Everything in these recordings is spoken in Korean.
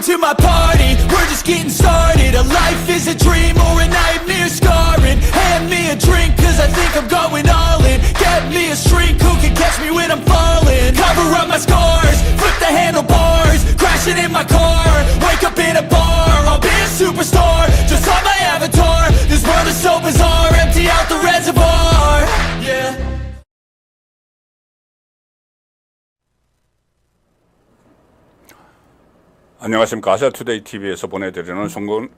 to my party, we're just getting started. A life is a dream or a nightmare scarring. Hand me a drink cause I think I'm going all in. Get me a shrink who can catch me when I'm falling. Cover up my scars, flip the handlebars. Crashing in my car, wake up in a bar. I'll be a superstar, just on my avatar. This world is so bizarre, empty out the reservoir. Yeah. 안녕하십니까. 아시아투데이 TV에서 보내드리는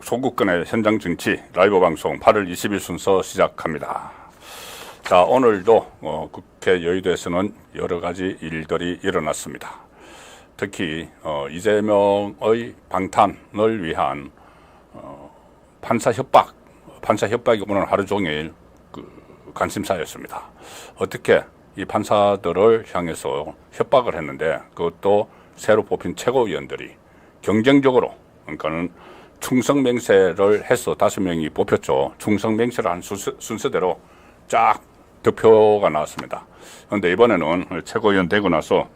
송국근의 현장 정치 라이브 방송 8월 20일 순서 시작합니다. 자, 오늘도 국회 여의도에서는 여러 가지 일들이 일어났습니다. 특히 이재명의 방탄을 위한 판사 협박이 오늘 하루 종일 관심사였습니다. 어떻게 이 판사들을 향해서 협박을 했는데, 그것도 새로 뽑힌 최고위원들이 경쟁적으로, 그러니까는 충성맹세를 해서 5명이 뽑혔죠. 충성맹세를 한 순서대로 쫙 득표가 나왔습니다. 그런데 이번에는 최고위원 되고 나서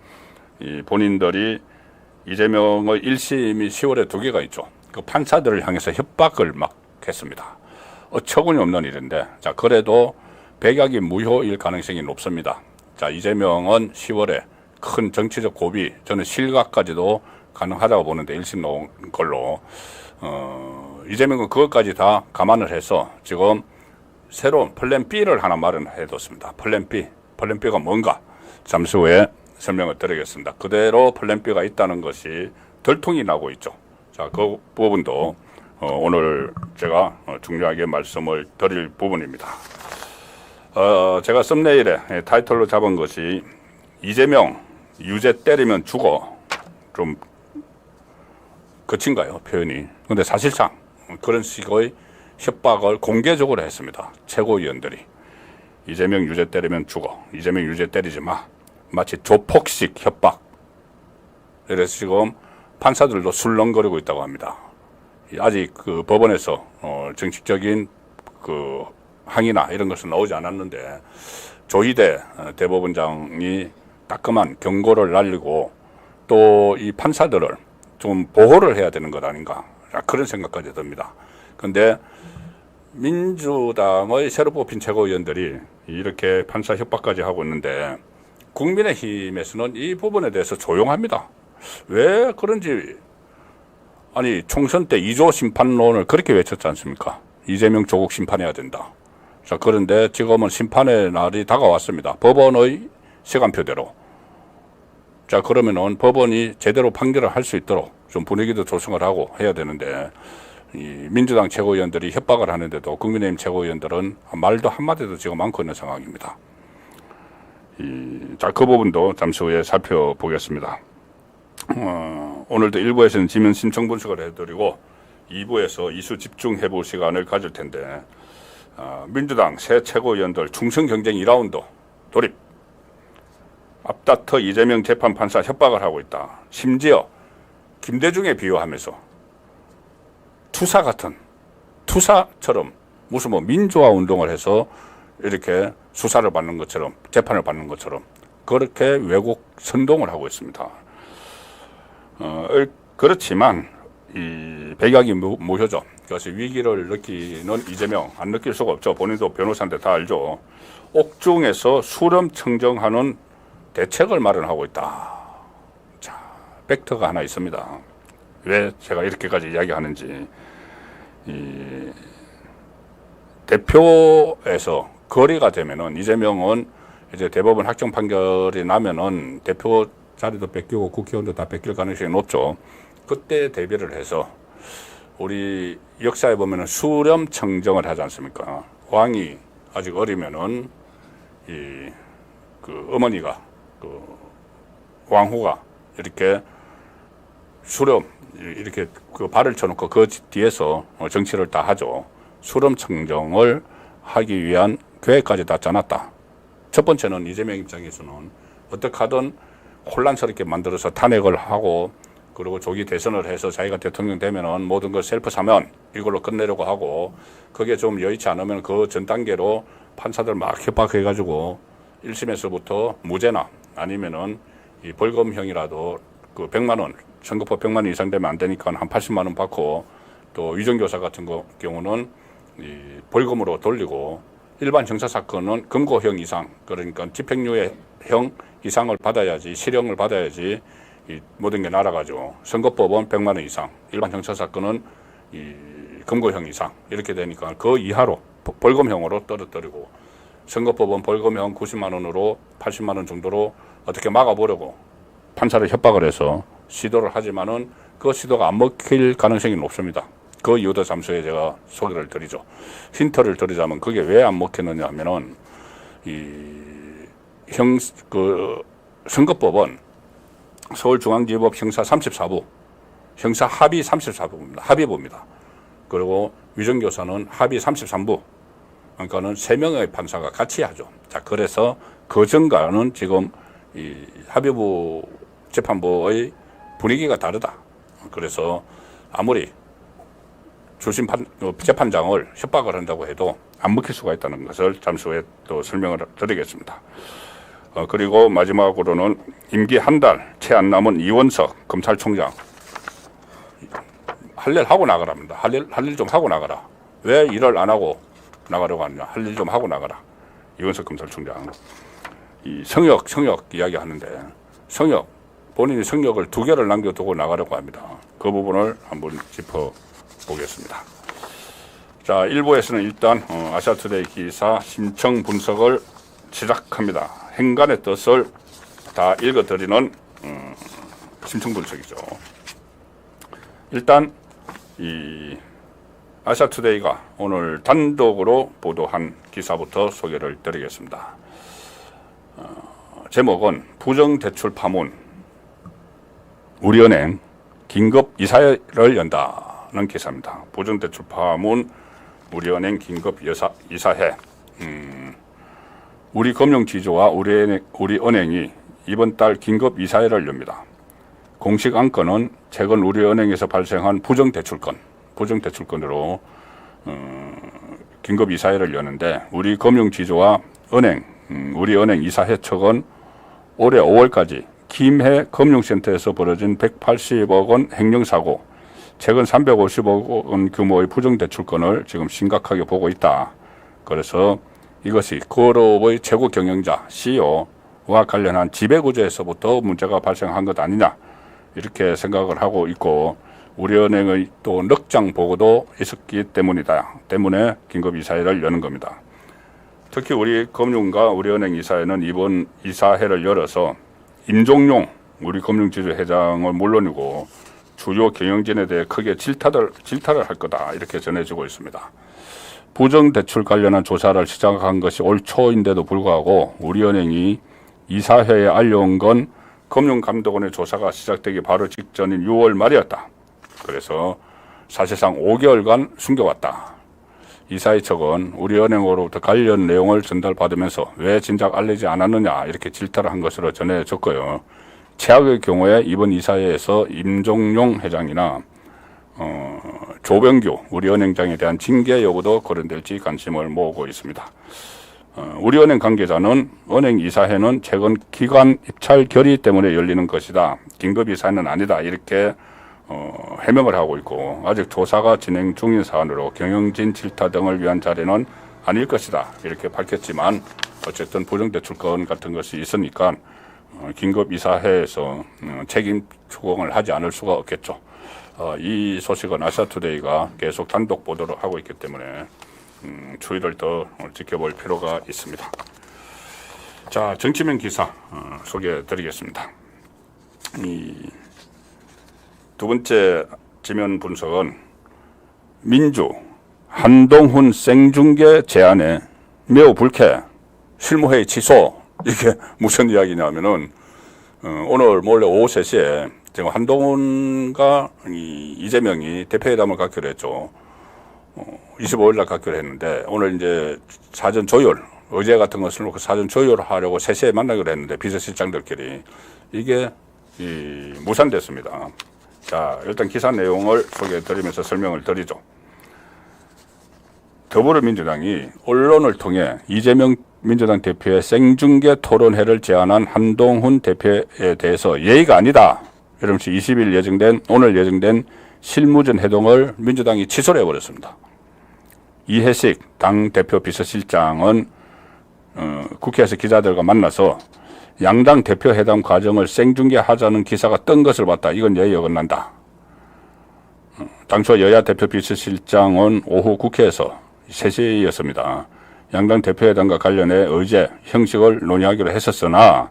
이 본인들이 이재명의 1심이 10월에 2개가 있죠. 그 판사들을 향해서 협박을 막 했습니다. 어처구니 없는 일인데, 자, 그래도 백약이 무효일 가능성이 높습니다. 자, 이재명은 10월에 큰 정치적 고비, 저는 실각까지도 가능하다고 보는데 1심 나온 걸로 이재명은 그것까지 다 감안을 해서 지금 새로운 플랜 B를 하나 마련해 뒀습니다. 플랜 B가 뭔가 잠시 후에 설명을 드리겠습니다. 그대로 플랜 B가 있다는 것이 들통이 나고 있죠. 자, 그 부분도 오늘 제가 중요하게 말씀을 드릴 부분입니다. 제가 썸네일에 타이틀로 잡은 것이 이재명 유죄 때리면 죽어. 좀 거친가요, 표현이? 근데 사실상 그런 식의 협박을 공개적으로 했습니다. 최고위원들이. 이재명 유죄 때리면 죽어. 이재명 유죄 때리지 마. 마치 조폭식 협박. 그래서 지금 판사들도 술렁거리고 있다고 합니다. 아직 그 법원에서 정식적인 그 항의나 이런 것은 나오지 않았는데, 조희대 대법원장이 따끔한 경고를 날리고 또 이 판사들을 좀 보호를 해야 되는 것 아닌가, 그런 생각까지 듭니다. 그런데 민주당의 새로 뽑힌 최고위원들이 이렇게 판사 협박까지 하고 있는데, 국민의힘에서는 이 부분에 대해서 조용합니다. 왜 그런지. 아니, 총선 때 2조 심판론을 그렇게 외쳤지 않습니까? 이재명 조국 심판해야 된다. 자, 그런데 지금은 심판의 날이 다가왔습니다. 법원의 시간표대로. 자, 그러면은 법원이 제대로 판결을 할 수 있도록 좀 분위기도 조성을 하고 해야 되는데, 이 민주당 최고위원들이 협박을 하는데도 국민의힘 최고위원들은 말도 한마디도 지금 않고 있는 상황입니다. 자, 그 부분도 잠시 후에 살펴보겠습니다. 오늘도 1부에서는 지면 신청 분석을 해드리고 2부에서 이슈 집중해 볼 시간을 가질 텐데, 민주당 새 최고위원들 충성 경쟁 2라운드 돌입. 앞다퉈 이재명 재판판사 협박을 하고 있다. 심지어 김대중에 비유하면서 투사처럼 무슨 뭐 민주화 운동을 해서 이렇게 수사를 받는 것처럼, 재판을 받는 것처럼 그렇게 왜곡 선동을 하고 있습니다. 그렇지만 이 백약이 무효죠. 그래서 위기를 느끼는 이재명 안 느낄 수가 없죠. 본인도 변호사인데 다 알죠. 옥중에서 수렴 청정하는 대책을 마련하고 있다. 자, 팩트가 하나 있습니다. 왜 제가 이렇게까지 이야기하는지. 이 대표에서 거리가 되면은, 이재명은 이제 대법원 확정 판결이 나면은 대표 자리도 뺏기고 국회의원도 다 뺏길 가능성이 높죠. 그때 대비를 해서 우리 역사에 보면은 수렴 청정을 하지 않습니까? 왕이 아직 어리면은 그 어머니가, 그 왕후가 이렇게 수렴, 이렇게 그 발을 쳐놓고 그 뒤에서 정치를 다 하죠. 수렴 청정을 하기 위한 계획까지 다 짜놨다. 첫 번째는 이재명 입장에서는 어떻게 하든 혼란스럽게 만들어서 탄핵을 하고, 그리고 조기 대선을 해서 자기가 대통령 되면은 모든 걸 셀프 사면 이걸로 끝내려고 하고, 그게 좀 여의치 않으면 그 전 단계로 판사들 막 협박해가지고 1심에서부터 무죄나 아니면은 이 벌금형이라도 그 100만 원 선거법 100만 원 이상 되면 안 되니까 한 80만 원 받고, 또 위정교사 같은 경우는 이 벌금으로 돌리고, 일반 형사사건은 금고형 이상, 그러니까 집행유예형 이상을 받아야지, 실형을 받아야지 이 모든 게 날아가죠. 선거법은 100만 원 이상, 일반 형사사건은 이 금고형 이상 이렇게 되니까 그 이하로 벌금형으로 떨어뜨리고, 선거법은 벌금형 90만 원으로 80만 원 정도로 어떻게 막아보려고 판사를 협박을 해서 시도를 하지만은 그 시도가 안 먹힐 가능성이 높습니다. 그 이유도 잠시 제가 소개를 드리죠. 힌트를 드리자면 그게 왜 안 먹히느냐 하면은 선거법은 서울중앙지법 형사 34부, 형사 합의 34부입니다. 합의부입니다. 그리고 위정교사는 합의 33부. 그러니까는 3명의 판사가 같이 하죠. 자, 그래서 그 전과는 지금 이 합의부 재판부의 분위기가 다르다. 그래서 아무리 주심 재판장을 협박을 한다고 해도 안 먹힐 수가 있다는 것을 잠시 후에 또 설명을 드리겠습니다. 그리고 마지막으로는 임기 한 달 채 안 남은 이원석 검찰총장 할 일 하고 나가랍니다. 할 일 좀 하고 나가라. 왜 일을 안 하고 나가려고 하느냐. 할 일 좀 하고 나가라. 이원석 검찰총장. 이 성역 이야기 하는데 본인이 성역을 2개를 남겨두고 나가려고 합니다. 그 부분을 한번 짚어보겠습니다. 자, 1부에서는 일단 아시아투데이 기사 심층 분석을 시작합니다. 행간의 뜻을 다 읽어드리는 심층 분석이죠. 일단 이 아시아투데이가 오늘 단독으로 보도한 기사부터 소개를 드리겠습니다. 제목은 부정대출 파문, 우리은행 긴급 이사회를 연다는 기사입니다. 부정대출 파문, 우리은행 긴급 이사회. 우리금융지주와 우리은행이 이번 달 긴급 이사회를 엽니다. 공식 안건은 최근 우리은행에서 발생한 부정대출건으로 긴급 이사회를 여는데, 우리금융지주와 우리은행 이사회 측은 올해 5월까지 김해 금융센터에서 벌어진 180억 원 횡령사고, 최근 350억 원 규모의 부정대출건을 지금 심각하게 보고 있다. 그래서 이것이 그룹의 최고 경영자 CEO와 관련한 지배구조에서부터 문제가 발생한 것 아니냐, 이렇게 생각을 하고 있고, 우리은행의 또 넉장 보고도 있었기 때문에 긴급 이사회를 여는 겁니다. 특히 우리금융과 우리은행 이사회는 이번 이사회를 열어서 임종용 우리금융지주 회장을 물론이고 주요 경영진에 대해 크게 질타를 할 거다, 이렇게 전해지고 있습니다. 부정대출 관련한 조사를 시작한 것이 올 초인데도 불구하고 우리은행이 이사회에 알려온 건 금융감독원의 조사가 시작되기 바로 직전인 6월 말이었다. 그래서 사실상 5개월간 숨겨왔다. 이사회 측은 우리은행으로부터 관련 내용을 전달받으면서 왜 진작 알리지 않았느냐, 이렇게 질타를 한 것으로 전해졌고요. 최악의 경우에 이번 이사회에서 임종용 회장이나 조병규 우리은행장에 대한 징계 여부도 거론될지 관심을 모으고 있습니다. 우리은행 관계자는 은행 이사회는 최근 기관 입찰 결의 때문에 열리는 것이다, 긴급 이사회는 아니다, 이렇게 해명을 하고 있고, 아직 조사가 진행 중인 사안으로 경영진 질타 등을 위한 자리는 아닐 것이다, 이렇게 밝혔지만 어쨌든 부정대출건 같은 것이 있으니까 긴급 이사회에서 책임 추궁을 하지 않을 수가 없겠죠. 이 소식은 아시아투데이가 계속 단독 보도를 하고 있기 때문에 추이를 더 지켜볼 필요가 있습니다. 자, 정치면 기사 소개해 드리겠습니다. 두 번째 지면 분석은 민주 한동훈 생중계 제안에 매우 불쾌, 실무회의 취소. 이게 무슨 이야기냐면은 오늘 몰래 오후 3시에 지금 한동훈과 이재명이 대표회담을 갖기로 했죠. 25일 날 갖기로 했는데, 오늘 이제 사전 조율, 의제 같은 것을 놓고 사전 조율을 하려고 3시에 만나기로 했는데, 비서실장들끼리 이게 무산됐습니다. 자, 일단 기사 내용을 소개해 드리면서 설명을 드리죠. 더불어민주당이 언론을 통해 이재명 민주당 대표의 생중계 토론회를 제안한 한동훈 대표에 대해서 예의가 아니다, 여러분들 20일 오늘 예정된 실무전 회동을 민주당이 취소를 해버렸습니다. 이해식 당대표 비서실장은 국회에서 기자들과 만나서 양당 대표 회담 과정을 생중계하자는 기사가 뜬 것을 봤다. 이건 예의 어긋난다. 당초 여야 대표 비서실장은 오후 국회에서 3시였습니다. 양당 대표회담과 관련해 의제 형식을 논의하기로 했었으나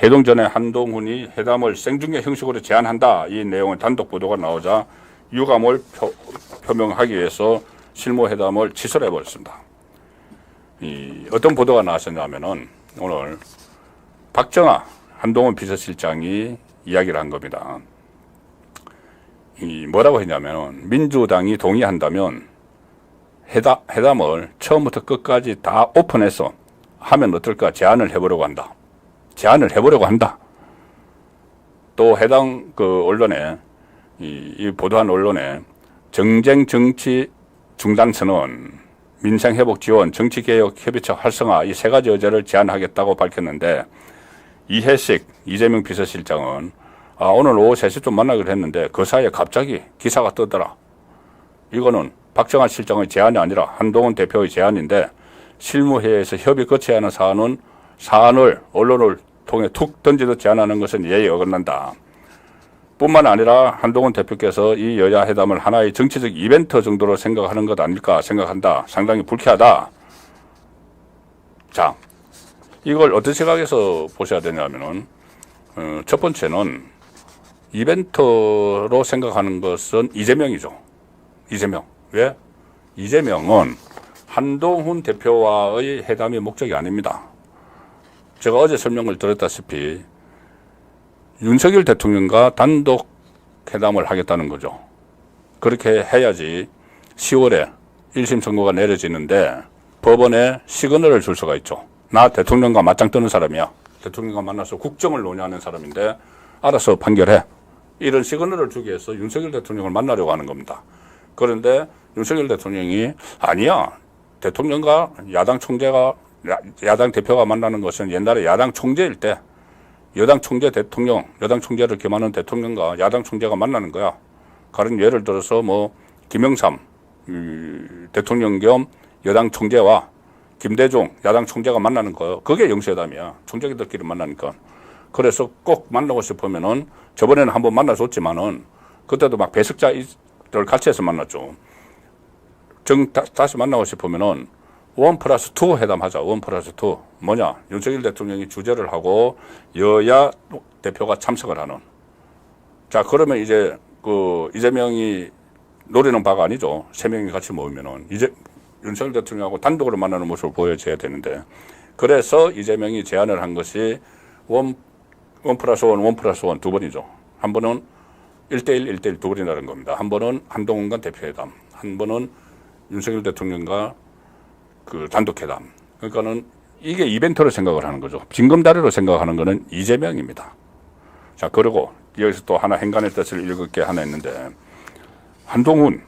회동 전에 한동훈이 회담을 생중계 형식으로 제안한다. 이 내용의 단독 보도가 나오자 유감을 표명하기 위해서 실무회담을 취소를 해버렸습니다. 어떤 보도가 나왔었냐면은 오늘 박정아 한동훈 비서실장이 이야기를 한 겁니다. 뭐라고 했냐면은 민주당이 동의한다면 회담을 처음부터 끝까지 다 오픈해서 하면 어떨까 제안을 해보려고 한다. 제안을 해보려고 한다. 또 해당 그 언론에 이 보도한 언론에 정쟁 정치 중단 선언, 민생 회복 지원, 정치 개혁 협의체 활성화 이 3가지 의제를 제안하겠다고 밝혔는데 이해식 이재명 비서실장은 오늘 오후 3시쯤 만나기로 했는데 그 사이에 갑자기 기사가 뜨더라. 이거는 박정아 실장의 제안이 아니라 한동훈 대표의 제안인데 실무회의에서 협의 거쳐야 하는 사안을 언론을 통해 툭 던지듯 제안하는 것은 예의 어긋난다. 뿐만 아니라 한동훈 대표께서 이 여야 회담을 하나의 정치적 이벤트 정도로 생각하는 것 아닐까 생각한다. 상당히 불쾌하다. 자, 이걸 어떤 시각에서 보셔야 되냐면은 첫 번째는 이벤트로 생각하는 것은 이재명이죠. 이재명. 왜? 이재명은 한동훈 대표와의 회담이 목적이 아닙니다. 제가 어제 설명을 드렸다시피 윤석열 대통령과 단독 회담을 하겠다는 거죠. 그렇게 해야지 10월에 1심 선고가 내려지는데 법원에 시그널을 줄 수가 있죠. 나 대통령과 맞짱 뜨는 사람이야. 대통령과 만나서 국정을 논의하는 사람인데 알아서 판결해. 이런 시그널을 주기 위해서 윤석열 대통령을 만나려고 하는 겁니다. 그런데 윤석열 대통령이 아니야. 대통령과 야당 대표가 만나는 것은 옛날에 야당 총재일 때 여당 총재 대통령, 여당 총재를 겸하는 대통령과 야당 총재가 만나는 거야. 다른 예를 들어서 뭐 김영삼 대통령 겸 여당 총재와 김대중 야당 총재가 만나는 거예요. 그게 영수회담이야. 총재들끼리 만나니까. 그래서 꼭 만나고 싶으면은 저번에는 한번 만나줬지만은 그때도 막 배석자를 같이 해서 만났죠. 다시 만나고 싶으면은 1+2 회담하자. 1+2 뭐냐? 윤석열 대통령이 주재를 하고 여야 대표가 참석을 하는. 자, 그러면 이제 그 이재명이 노리는 바가 아니죠. 3명이 같이 모이면은 이제 윤석열 대통령하고 단독으로 만나는 모습을 보여줘야 되는데, 그래서 이재명이 제안을 한 것이 1+1 두 번이죠. 한 번은 1대1, 1대1 두 번이라는 겁니다. 한 번은 한동훈과 대표회담, 한 번은 윤석열 대통령과 그 단독회담. 그러니까는 이게 이벤트로 생각을 하는 거죠. 징검다리로 생각하는 거는 이재명입니다. 자, 그리고 여기서 또 하나 행간의 뜻을 읽을 게 하나 있는데, 한동훈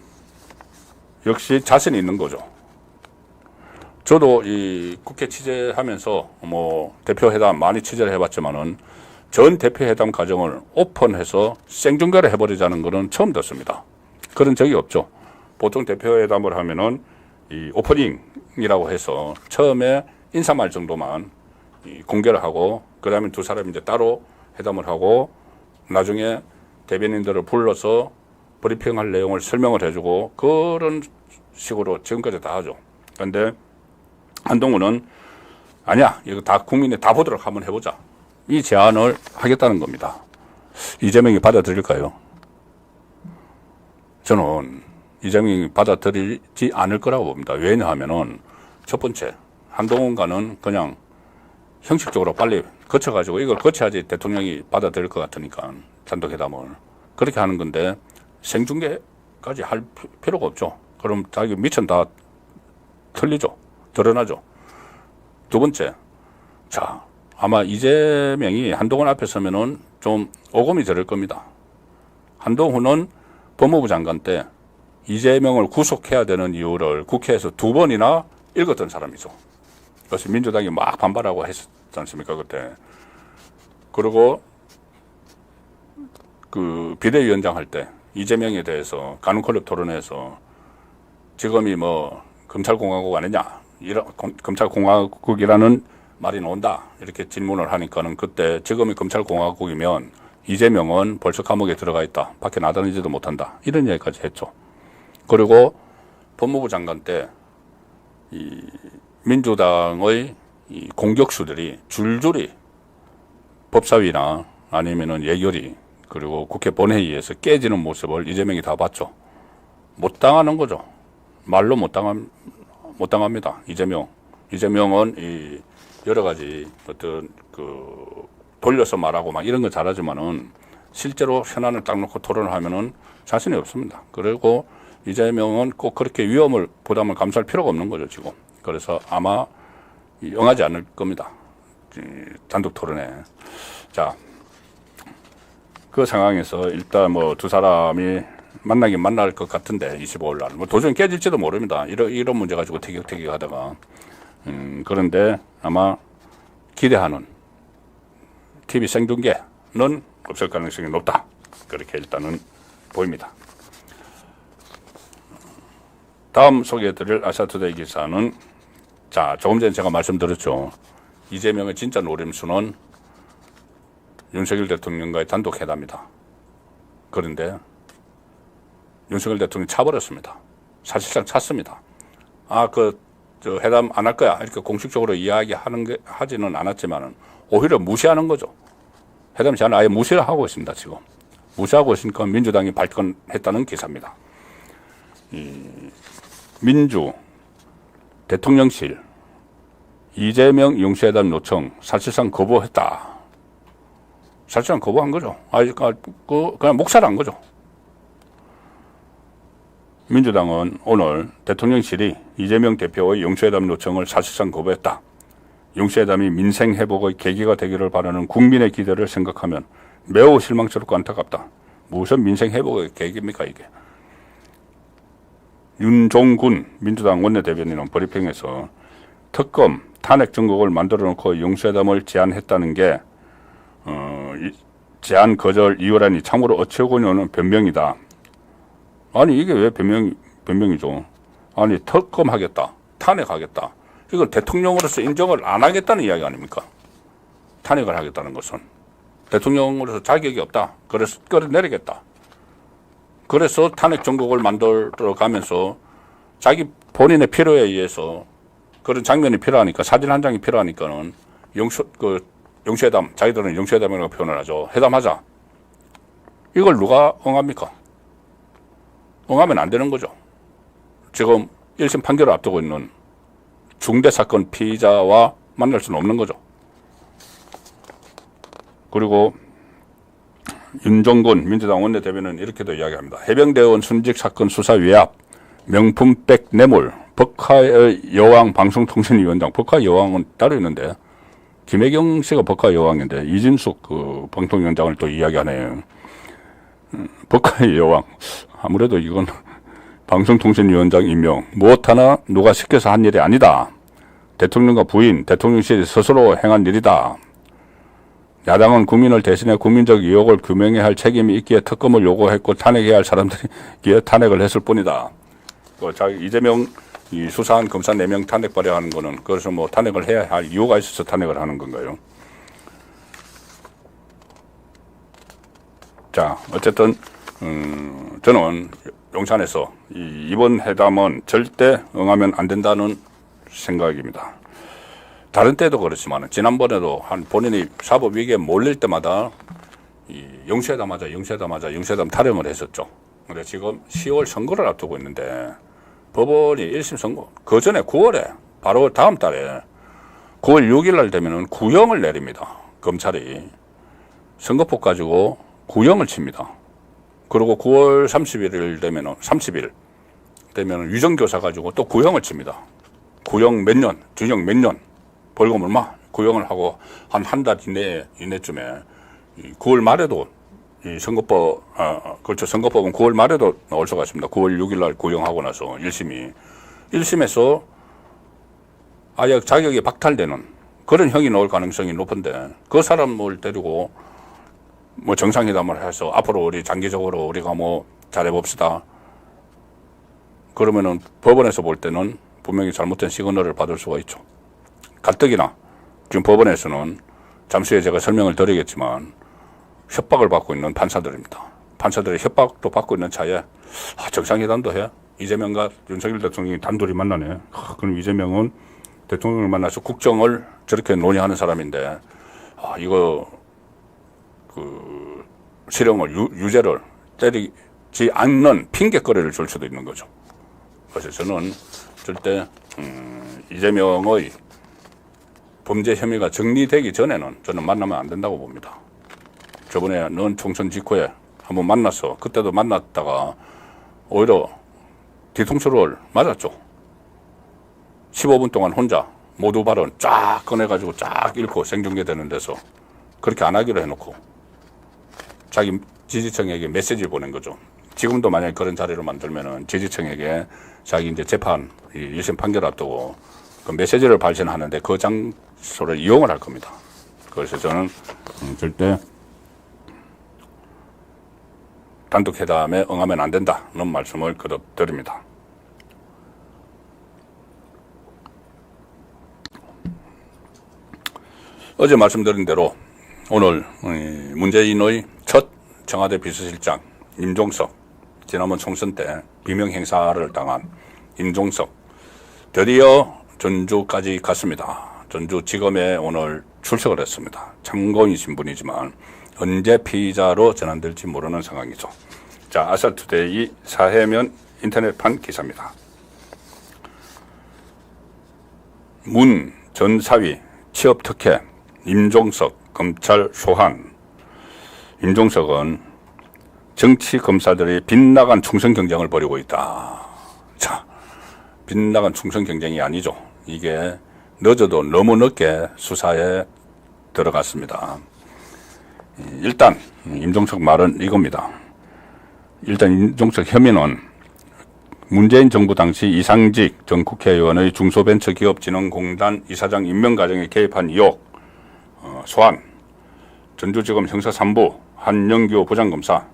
역시 자신이 있는 거죠. 저도 이 국회 취재하면서 뭐 대표회담 많이 취재를 해봤지만은 전 대표회담 과정을 오픈해서 생중계를 해버리자는 거는 처음 듣습니다. 그런 적이 없죠. 보통 대표회담을 하면은 이 오프닝이라고 해서 처음에 인사말 정도만 공개를 하고, 그 다음에 두 사람이 이제 따로 회담을 하고, 나중에 대변인들을 불러서 브리핑할 내용을 설명을 해주고, 그런 식으로 지금까지 다 하죠. 그런데 한동훈은 아니야, 이거 다 국민이 다 보도록 한번 해보자. 이 제안을 하겠다는 겁니다. 이재명이 받아들일까요? 저는 이재명이 받아들이지 않을 거라고 봅니다. 왜냐하면은 첫 번째, 한동훈과는 그냥 형식적으로 빨리 거쳐가지고 이걸 거쳐야지 대통령이 받아들일 것 같으니까 단독회담을 그렇게 하는 건데 생중계까지 할 필요가 없죠. 그럼 자기 미천 다 틀리죠. 드러나죠. 두 번째, 자, 아마 이재명이 한동훈 앞에 서면은 좀 오금이 저릴 겁니다. 한동훈은 법무부 장관 때 이재명을 구속해야 되는 이유를 국회에서 2번이나 읽었던 사람이죠. 그래서 민주당이 막 반발하고 했었지 않습니까, 그때. 그리고 그 비대위원장 할 때 이재명에 대해서 가눈클럽 토론회에서 지금이 뭐 검찰공화국 아니냐, 이런 검찰공화국이라는 말이 나온다 이렇게 질문을 하니까는 그때 지금이 검찰공화국이면 이재명은 벌써 감옥에 들어가 있다, 밖에 나다니지도 못한다, 이런 얘기까지 했죠. 그리고 법무부 장관 때 이 민주당의 이 공격수들이 줄줄이 법사위나 아니면은 예결위 그리고 국회 본회의에서 깨지는 모습을 이재명이 다 봤죠. 못 당하는 거죠. 말로 못 당합니다. 이재명은 이 여러 가지 어떤 그 돌려서 말하고 막 이런 거 잘하지만은 실제로 현안을 딱 놓고 토론을 하면은 자신이 없습니다. 그리고 이재명은 꼭 그렇게 부담을 감수할 필요가 없는 거죠, 지금. 그래서 아마 응하지 않을 겁니다. 단독 토론에. 자, 그 상황에서 일단 뭐 두 사람이 만나긴 만날 것 같은데 25일 날 뭐 도중에 깨질지도 모릅니다. 이런 문제 가지고 티격태격하다가 그런데 아마 기대하는 TV 생중계는 없을 가능성이 높다. 그렇게 일단은 보입니다. 다음 소개해드릴 아시아투데이 기사는, 자, 조금 전에 제가 말씀드렸죠. 이재명의 진짜 노림수는 윤석열 대통령과의 단독 회담이다. 그런데 윤석열 대통령이 차버렸습니다. 사실상 찼습니다. 저 회담 안 할 거야, 이렇게 공식적으로 하지는 않았지만은 오히려 무시하는 거죠. 회담 제안을 아예 무시를 하고 있습니다. 지금 무시하고 있으니까 민주당이 발끈했다는 기사입니다. 민주 대통령실 이재명 영수회담 요청 사실상 거부했다. 사실상 거부한 거죠. 그냥 묵살한 거죠. 민주당은 오늘 대통령실이 이재명 대표의 영수회담 요청을 사실상 거부했다. 영수회담이 민생 회복의 계기가 되기를 바라는 국민의 기대를 생각하면 매우 실망스럽고 안타깝다. 무슨 민생 회복의 계기입니까, 이게? 윤종군 민주당 원내대변인은 브리핑에서 특검 탄핵 정국을 만들어 놓고 영수회담을 제안했다는 게 제안 거절 이유라니 참으로 어처구니 없는 변명이다. 아니 이게 왜 변명이죠? 아니 특검하겠다, 탄핵하겠다, 이건 대통령으로서 인정을 안 하겠다는 이야기 아닙니까? 탄핵을 하겠다는 것은 대통령으로서 자격이 없다, 그래서 끌어내리겠다. 그래서 탄핵 정국을 만들어 가면서 자기 본인의 필요에 의해서 그런 장면이 필요하니까, 사진 한 장이 필요하니까는 영수회담, 자기들은 영수회담이라고 표현을 하죠. 회담하자. 이걸 누가 응합니까? 응하면 안 되는 거죠. 지금 1심 판결을 앞두고 있는 중대사건 피의자와 만날 수는 없는 거죠. 그리고 윤종군 민주당 원내대변인은 이렇게도 이야기합니다. 해병대원 순직 사건 수사 외압, 명품백 뇌물, 법카의 여왕 방송통신위원장, 법카의 여왕은 따로 있는데 김혜경 씨가 법카의 여왕인데 이진숙 그 방통위원장을 또 이야기하네요. 법카의 여왕, 아무래도 이건 방송통신위원장 임명 무엇 하나 누가 시켜서 한 일이 아니다. 대통령과 부인, 대통령실이 스스로 행한 일이다. 야당은 국민을 대신해 국민적 의혹을 규명해야 할 책임이 있기에 특검을 요구했고 탄핵해야 할 사람들이기에 탄핵을 했을 뿐이다. 이재명 이 수사한 검사 4명 탄핵 발의하는 거는 그래서 뭐 탄핵을 해야 할 이유가 있어서 탄핵을 하는 건가요? 자, 어쨌든 저는 용산에서 이번 회담은 절대 응하면 안 된다는 생각입니다. 다른 때도 그렇지만 지난번에도 한 본인이 사법 위기에 몰릴 때마다 영수회담 타령을 했었죠. 근데 지금 10월 선거를 앞두고 있는데 법원이 1심 선고, 그 전에 9월에 바로 다음 달에 9월 6일 날 되면은 구형을 내립니다. 검찰이 선거법 가지고 구형을 칩니다. 그리고 9월 30일 되면은 유정교사 가지고 또 구형을 칩니다. 구형 몇 년, 징역 몇 년, 벌금 얼마 구형을 하고 한 달 이내쯤에 9월 말에도 이 선거법, 그렇죠. 선거법은 9월 말에도 나올 수가 있습니다. 9월 6일 날 구형하고 나서 1심에서 아예 자격이 박탈되는 그런 형이 나올 가능성이 높은데 그 사람을 데리고 뭐 정상회담을 해서 앞으로 우리 장기적으로 우리가 뭐 잘해봅시다. 그러면은 법원에서 볼 때는 분명히 잘못된 시그널을 받을 수가 있죠. 가뜩이나 지금 법원에서는 잠시 후에 제가 설명을 드리겠지만 협박을 받고 있는 판사들입니다. 판사들의 협박도 받고 있는 차에 정상회담도 해? 이재명과 윤석열 대통령이 단둘이 만나네. 그럼 이재명은 대통령을 만나서 국정을 저렇게 논의하는 사람인데 이거 그 실형을 유죄를 때리지 않는 핑계거리를 줄 수도 있는 거죠. 그래서 저는 절대 이재명의 범죄 혐의가 정리되기 전에는 저는 만나면 안 된다고 봅니다. 저번에는 총선 직후에 한번 만났어. 그때도 만났다가 오히려 뒤통수를 맞았죠. 15분 동안 혼자 모두 발언 쫙 꺼내가지고 쫙 읽고 생중계되는 데서 그렇게 안 하기로 해놓고 자기 지지층에게 메시지를 보낸 거죠. 지금도 만약에 그런 자리를 만들면은 지지층에게 자기 이제 재판, 1심 판결 앞두고 그 메시지를 발신하는데 그 장소를 이용을 할 겁니다. 그래서 저는 절대 단독회담에 응하면 안 된다는 말씀을 거듭 드립니다. 어제 말씀드린 대로 오늘 문재인의 첫 청와대 비서실장 임종석, 지난번 총선 때 비명 행사를 당한 임종석 드디어 전주까지 갔습니다. 전주지검에 오늘 출석을 했습니다. 참고인 신분이지만 언제 피의자로 전환될지 모르는 상황이죠. 자, 아사투데이 사해면 인터넷판 기사입니다. 문 전 사위 취업특혜 임종석 검찰 소환. 임종석은 정치 검사들이 빗나간 충성 경쟁을 벌이고 있다. 자, 빗나간 충성 경쟁이 아니죠. 이게 늦어도 너무 늦게 수사에 들어갔습니다. 일단 임종석 말은 이겁니다. 일단 임종석 혐의는 문재인 정부 당시 이상직 전 국회의원의 중소벤처기업진흥공단 이사장 임명 과정에 개입한 의혹, 소환, 전주지검 형사 3부 한영규 부장검사,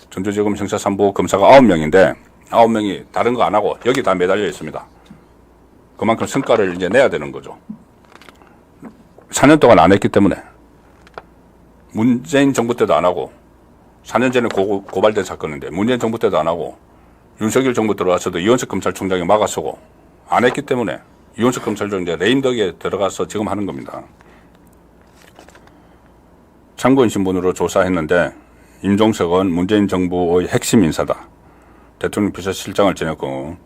전주지검 형사 3부 검사가 9명인데 9명이 다른 거 안 하고 여기 다 매달려 있습니다. 그만큼 성과를 이제 내야 되는 거죠. 4년 동안 안 했기 때문에 문재인 정부 때도 안 하고 4년 전에 고발된 사건인데 문재인 정부 때도 안 하고 윤석열 정부 들어와서도 이원석 검찰총장이 막아서고 안 했기 때문에 이원석 검찰총장 이제 레임덕에 들어가서 지금 하는 겁니다. 참고인 신분으로 조사했는데 임종석은 문재인 정부의 핵심 인사다. 대통령 비서실장을 지냈고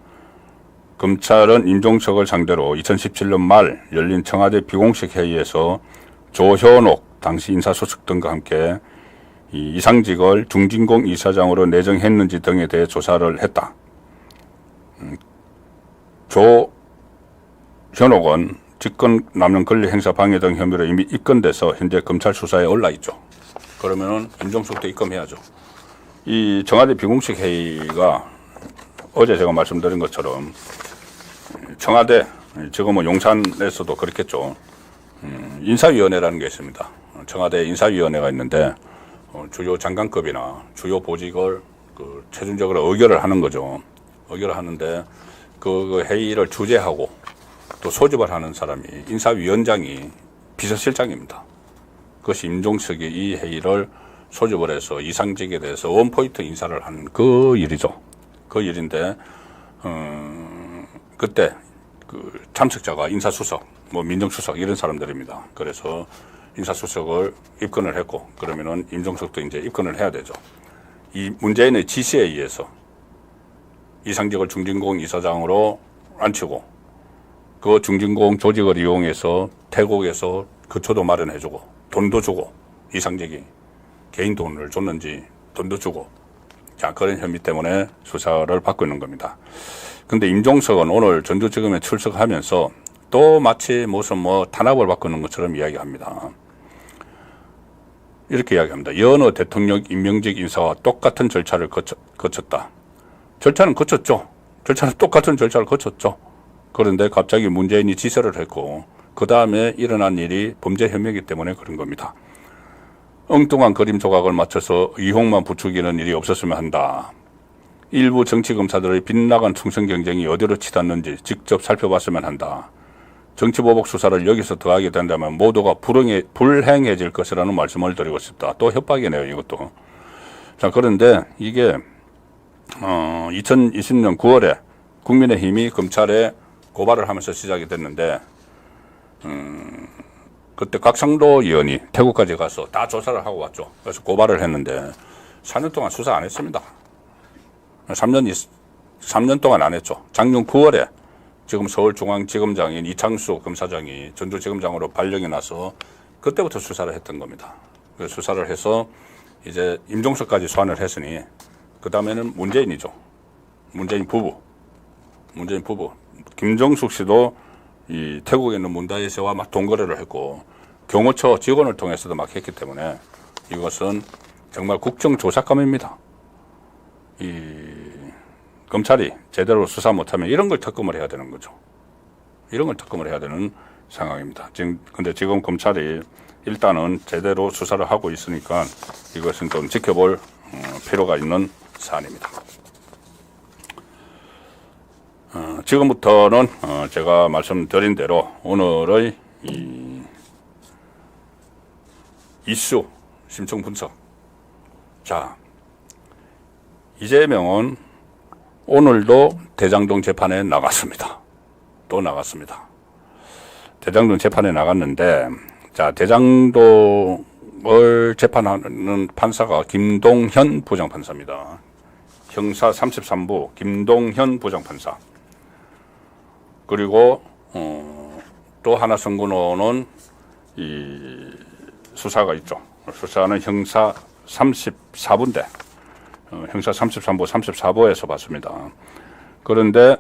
검찰은 임종석을 상대로 2017년 말 열린 청와대 비공식 회의에서 조현옥 당시 인사수석 등과 함께 이 이상직을 중진공 이사장으로 내정했는지 등에 대해 조사를 했다. 조현옥은 직권남용 권리행사 방해 등 혐의로 이미 입건돼서 현재 검찰 수사에 올라있죠. 그러면은 임종석도 입건해야죠. 이 청와대 비공식 회의가 어제 제가 말씀드린 것처럼 청와대, 지금 뭐 용산에서도 그렇겠죠. 인사위원회라는 게 있습니다. 청와대 인사위원회가 있는데 주요 장관급이나 주요 보직을 최종적으로 의결을 하는 거죠. 의결을 하는데 그 회의를 주재하고 또 소집을 하는 사람이 인사위원장이 비서실장입니다. 그것이 임종석이 이 회의를 소집을 해서 이상직에 대해서 원포인트 인사를 하는 그 일이죠. 그 일인데 그때 그 참석자가 인사수석, 뭐 민정수석 이런 사람들입니다. 그래서 인사수석을 입건을 했고 그러면은 임종석도 이제 입건을 해야 되죠. 이 문재인의 지시에 의해서 이상직을 중진공 이사장으로 앉히고 그 중진공 조직을 이용해서 태국에서 거처도 마련해주고 돈도 주고 이상직이 개인 돈을 줬는지 돈도 주고 자 그런 혐의 때문에 수사를 받고 있는 겁니다. 근데 임종석은 오늘 전주지검에 출석하면서 또 마치 무슨 뭐 탄압을 받고 있는 것처럼 이야기합니다. 이렇게 이야기합니다. 여느 대통령 임명직 인사와 똑같은 절차를 거쳤다. 절차는 거쳤죠. 절차는 똑같은 절차를 거쳤죠. 그런데 갑자기 문재인이 지시를 했고 그 다음에 일어난 일이 범죄 혐의이기 때문에 그런 겁니다. 엉뚱한 그림 조각을 맞춰서 의혹만 부추기는 일이 없었으면 한다. 일부 정치검사들의 빗나간 충성 경쟁이 어디로 치닫는지 직접 살펴봤으면 한다. 정치보복 수사를 여기서 더하게 된다면 모두가 불행해질 것이라는 말씀을 드리고 싶다. 또 협박이네요, 이것도. 자, 그런데 이게 2020년 9월에 국민의힘이 검찰에 고발을 하면서 시작이 됐는데 그때 곽상도 의원이 태국까지 가서 다 조사를 하고 왔죠. 그래서 고발을 했는데 4년 동안 수사 안 했습니다. 3년 동안 안 했죠. 작년 9월에 지금 서울중앙지검장인 이창수 검사장이 전주지검장으로 발령이 나서 그때부터 수사를 했던 겁니다. 그래서 수사를 해서 이제 임종석까지 소환을 했으니 그 다음에는 문재인이죠. 문재인 부부. 김정숙 씨도 이 태국에 있는 문다혜 씨와 막 돈거래를 했고 경호처 직원을 통해서도 막 했기 때문에 이것은 정말 국정조작감입니다. 검찰이 제대로 수사 못하면 이런 걸 특검을 해야 되는 거죠. 이런 걸 특검을 해야 되는 상황입니다. 근데 지금 검찰이 일단은 제대로 수사를 하고 있으니까 이것은 좀 지켜볼 필요가 있는 사안입니다. 지금부터는 제가 말씀드린 대로 오늘의 이슈 심층 분석. 자, 이재명은 오늘도 대장동 재판에 나갔습니다. 또 나갔습니다. 대장동 재판에 나갔는데, 자, 대장동을 재판하는 판사가 김동현 부장판사입니다. 형사 33부 김동현 부장판사. 그리고 또 하나 선고는 이 수사가 있죠. 수사는 형사 34부인데 형사 33부 34부에서 봤습니다. 그런데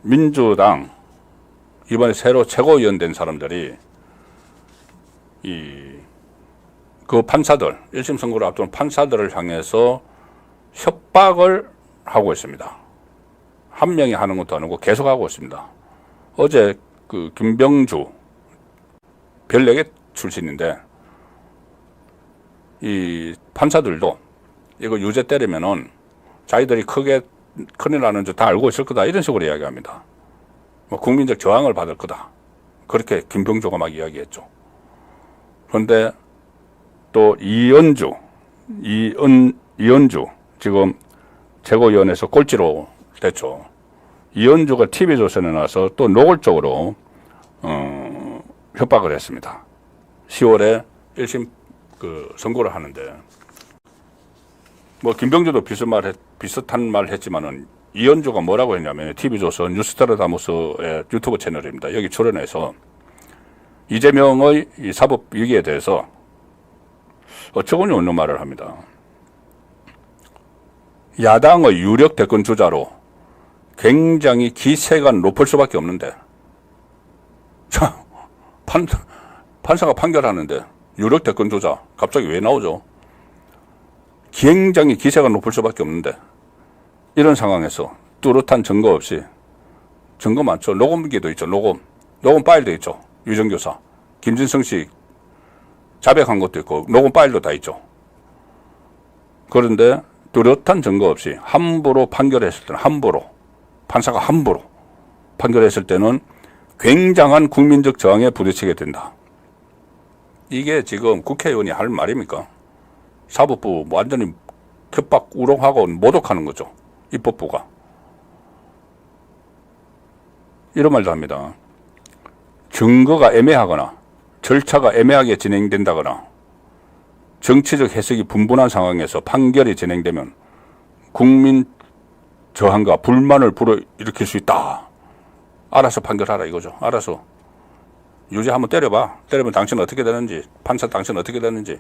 민주당 이번에 새로 최고위원 된 사람들이 그 판사들 1심 선고를 앞둔 판사들을 향해서 협박을 하고 있습니다. 한 명이 하는 것도 아니고 계속 하고 있습니다. 어제 그 김병주 별내계 출신인데 이 판사들도 이거 유죄 때리면은 자기들이 큰일 나는 줄 다 알고 있을 거다 이런 식으로 이야기합니다. 뭐 국민적 저항을 받을 거다. 그렇게 김병주가 막 이야기했죠. 그런데 또 이은주 지금 최고위원회에서 꼴찌로 됐죠. 이은주가 TV조선에 나와서 또 노골적으로 협박을 했습니다. 10월에 1심 선고를 하는데 뭐 김병주도 비슷한 말 했지만은 이은주가 뭐라고 했냐면 TV조선 뉴스타르다무스의 유튜브 채널입니다. 여기 출연해서 이재명의 이 사법 위기에 대해서 어처구니 없는 말을 합니다. 야당의 유력 대권 주자로 굉장히 기세가 높을 수밖에 없는데, 자, 판사가 판결하는데 유력 대권 주자 갑자기 왜 나오죠? 굉장히 기세가 높을 수밖에 없는데 이런 상황에서 뚜렷한 증거 없이, 증거 많죠. 녹음기도 있죠. 녹음 파일도 있죠. 유정교사 김진성 씨 자백한 것도 있고 녹음 파일도 다 있죠. 그런데 뚜렷한 증거 없이 함부로 판결했을 때는 판사가 함부로 판결했을 때는 굉장한 국민적 저항에 부딪히게 된다. 이게 지금 국회의원이 할 말입니까? 사법부 완전히 협박 우롱하고 모독하는 거죠. 입법부가. 이런 말도 합니다. 증거가 애매하거나 절차가 애매하게 진행된다거나 정치적 해석이 분분한 상황에서 판결이 진행되면 국민 저항과 불만을 불어일으킬 수 있다. 알아서 판결하라 이거죠. 알아서. 유죄 한번 때려봐. 때리면 당신 어떻게 되는지, 판사 당신 어떻게 되는지.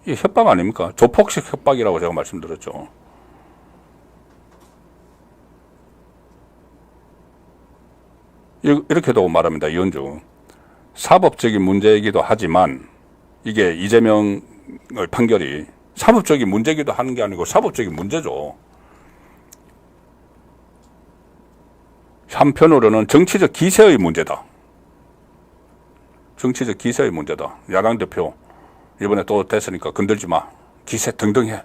이게 협박 아닙니까? 조폭식 협박이라고 제가 말씀드렸죠. 이렇게도 말합니다. 이은주. 사법적인 문제이기도 하지만 이게 이재명의 판결이 사법적인 문제이기도 하는 게 아니고 사법적인 문제죠. 한편으로는 정치적 기세의 문제다. 정치적 기세의 문제다. 야당 대표 이번에 또 됐으니까 건들지 마. 기세 등등해.